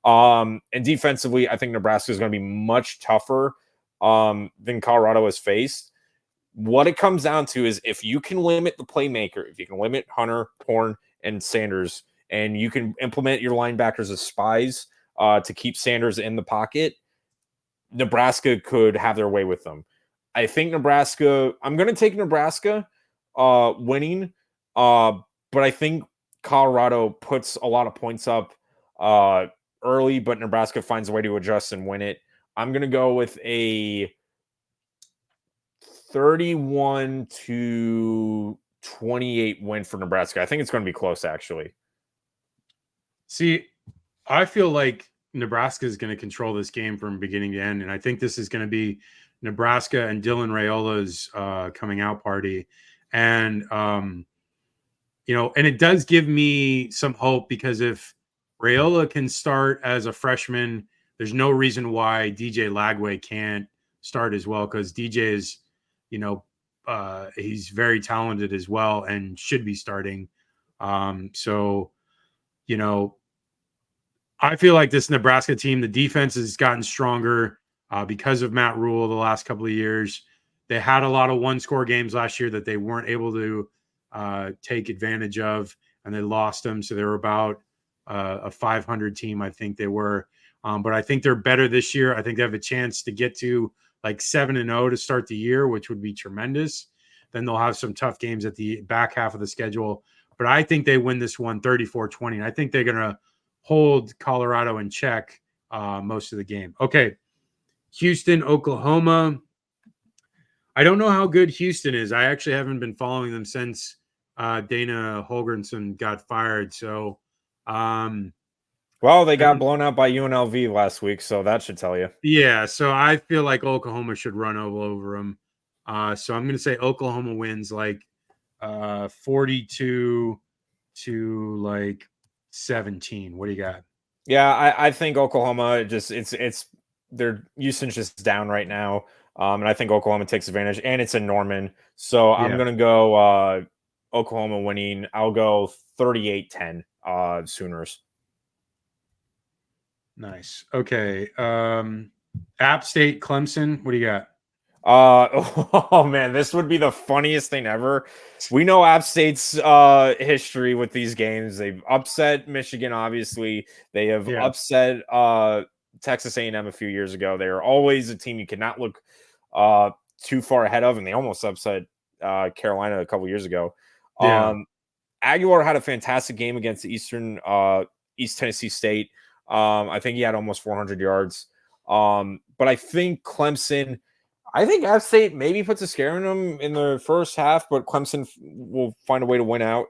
C: And defensively, I think Nebraska is going to be much tougher than Colorado has faced. What it comes down to is if you can limit the playmaker, if you can limit Hunter, Horn, and Sanders, and you can implement your linebackers as spies to keep Sanders in the pocket, Nebraska could have their way with them. I think Nebraska, I'm going to take Nebraska winning, but I think Colorado puts a lot of points up early, but Nebraska finds a way to adjust and win it. I'm going to go with a 31-28 win for Nebraska. I think it's going to be close, actually.
B: See, I feel like Nebraska is going to control this game from beginning to end, and I think this is going to be Nebraska and Dylan Raiola's coming out party. And, and it does give me some hope because if Raiola can start as a freshman, there's no reason why DJ Lagway can't start as well because DJ is, he's very talented as well and should be starting. I feel like this Nebraska team, the defense has gotten stronger because of Matt Rule the last couple of years. They had a lot of one-score games last year that they weren't able to take advantage of, and they lost them. So they were about a 500 team, I think they were. But I think they're better this year. I think they have a chance to get to like 7-0 to start the year, which would be tremendous. Then they'll have some tough games at the back half of the schedule. But I think they win this one 34-20. And I think they're going to hold Colorado in check most of the game. Okay. Houston, Oklahoma. I don't know how good Houston is. I actually haven't been following them since Dana Holgorsen got fired. So,
C: well, they got blown out by UNLV last week, so that should tell you.
B: Yeah, so I feel like Oklahoma should run over them. So I'm going to say Oklahoma wins like 42 to like 17. What do you got?
C: Yeah, I think Oklahoma just it's their usage just down right now. And I think Oklahoma takes advantage, and it's in Norman. So I'm going to go Oklahoma winning. I'll go 38-10 Sooners.
B: Nice. Okay. App State, Clemson. What do you got?
C: Oh man, this would be the funniest thing ever. We know App State's history with these games. They've upset Michigan, obviously. They have upset Texas A&M a few years ago. They are always a team you cannot look too far ahead of, and they almost upset Carolina a couple years ago. Aguilar had a fantastic game against East Tennessee State. I think he had almost 400 yards. But I think Clemson, I think App State maybe puts a scare in them in the first half, but Clemson will find a way to win out.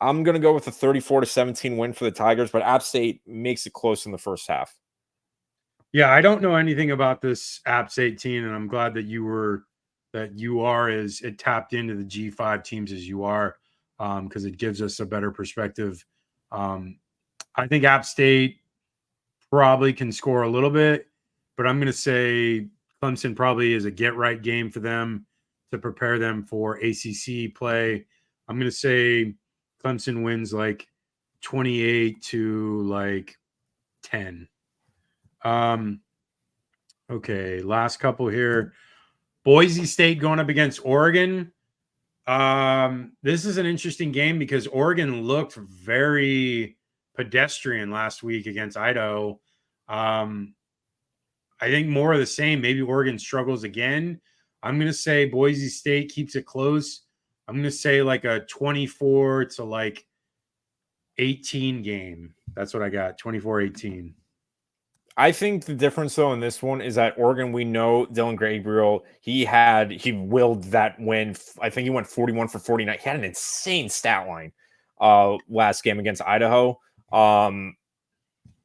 C: I'm going to go with a 34-17 win for the Tigers, but App State makes it close in the first half.
B: Yeah, I don't know anything about this App State team, and I'm glad that you are as it tapped into the G5 teams as you are, because it gives us a better perspective. I think App State probably can score a little bit, but I'm going to say Clemson probably is a get-right game for them to prepare them for ACC play. I'm going to say Clemson wins like 28 to like 10. Okay, last couple here. Boise State going up against Oregon. This is an interesting game because Oregon looked very pedestrian last week against Idaho. I think more of the same. Maybe Oregon struggles again. I'm going to say Boise State keeps it close. I'm going to say like a 24 to like 18 game. That's what I got. 24-18.
C: I think the difference though in this one is that Oregon, we know Dylan Gabriel, he willed that win. I think he went 41 for 49. He had an insane stat line last game against Idaho. And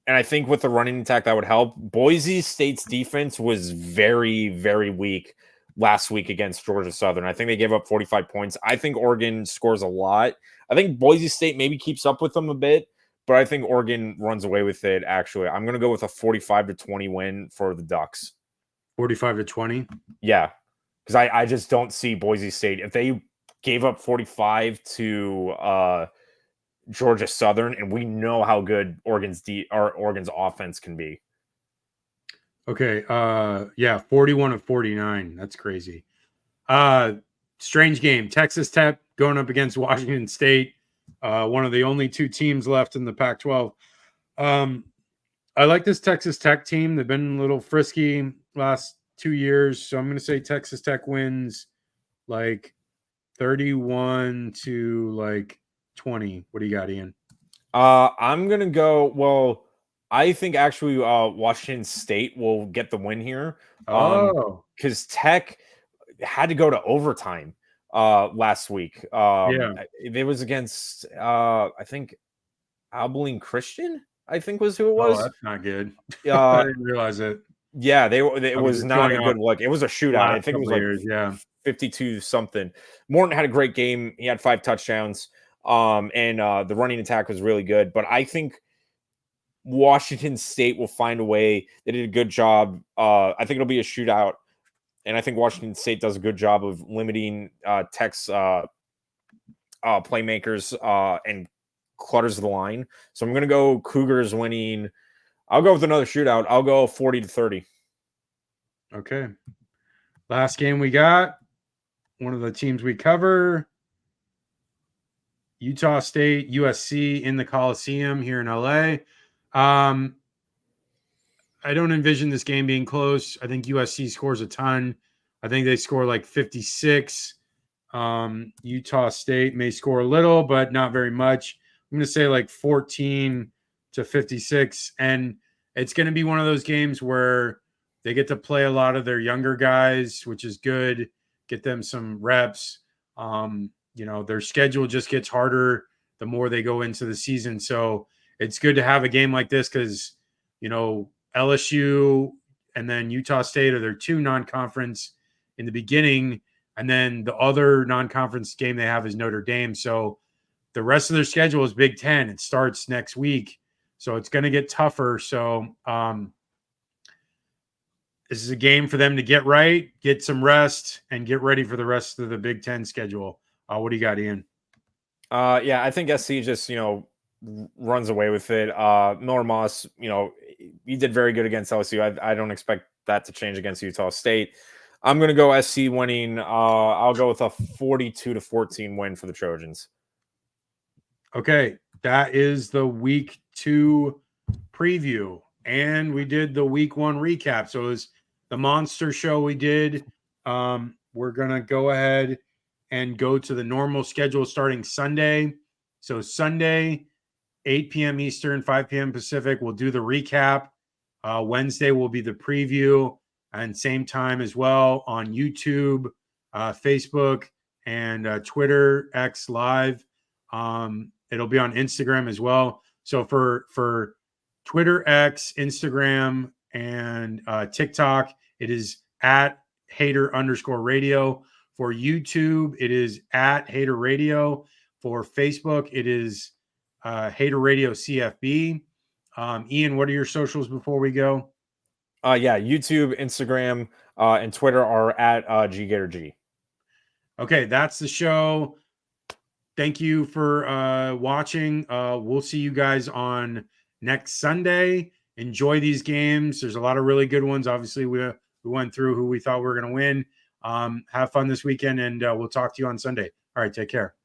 C: I think with the running attack that would help. Boise State's defense was very, very weak last week against Georgia Southern. I think they gave up 45 points. I think Oregon scores a lot. I think Boise State maybe keeps up with them a bit, but I think Oregon runs away with it, actually. I'm going to go with a 45-20 win for the Ducks.
B: 45-20?
C: Yeah, because I just don't see Boise State. If they gave up 45 to Georgia Southern, and we know how good Oregon's offense can be.
B: Okay, 41-49. That's crazy. Strange game. Texas Tech going up against Washington State. One of the only two teams left in the Pac-12. I like this Texas Tech team. They've been a little frisky last 2 years, so I'm going to say Texas Tech wins like 31 to like 20. What do you got, Ian?
C: I'm going to go, well, I think actually Washington State will get the win here. Because Tech had to go to overtime last week. It was against I think Abilene Christian, I think was who it was.
B: Oh, that's not good. I didn't realize it.
C: Yeah, it was not a good look. It was a shootout. I think it was like 52 something. Morton had a great game. He had 5 touchdowns. And the running attack was really good. But I think Washington State will find a way. They did a good job. I think it'll be a shootout. And I think Washington State does a good job of limiting Tech's playmakers and clutters the line. So I'm going to go Cougars winning. I'll go with another shootout. I'll go 40-30.
B: Okay. Last game we got. One of the teams we cover. Utah State, USC in the Coliseum here in LA. I don't envision this game being close. I think USC scores a ton. I think they score like 56. Utah State may score a little, but not very much. I'm going to say like 14 to 56. And it's going to be one of those games where they get to play a lot of their younger guys, which is good. Get them some reps. Their schedule just gets harder the more they go into the season. So it's good to have a game like this because, LSU and then Utah State are their 2 non-conference in the beginning. And then the other non-conference game they have is Notre Dame. So the rest of their schedule is Big Ten. It starts next week. So it's going to get tougher. So this is a game for them to get right, get some rest, and get ready for the rest of the Big Ten schedule. What do you got, Ian?
C: I think SC just, runs away with it. Miller Moss, he did very good against LSU. I don't expect that to change against Utah State. I'm going to go SC winning. I'll go with a 42-14 win for the Trojans.
B: Okay, that is the week 2 preview. And we did the week 1 recap. So it was the monster show we did. We're going to go ahead and go to the normal schedule starting Sunday. So Sunday, 8 p.m. Eastern, 5 p.m. Pacific, we'll do the recap. Wednesday will be the preview, and same time as well on YouTube, Facebook, and Twitter, X Live. It'll be on Instagram as well. So for Twitter, X, Instagram, and TikTok, it is at Hater_radio. For YouTube, it is at Hater Radio. For Facebook, it is Hater Radio CFB. Ian, what are your socials before we go?
C: Yeah, YouTube, Instagram, and Twitter are at GGatorG.
B: Okay, that's the show. Thank you for watching. We'll see you guys on next Sunday. Enjoy these games. There's a lot of really good ones. Obviously, we went through who we thought we were going to win. Have fun this weekend, and we'll talk to you on Sunday. All right, take care.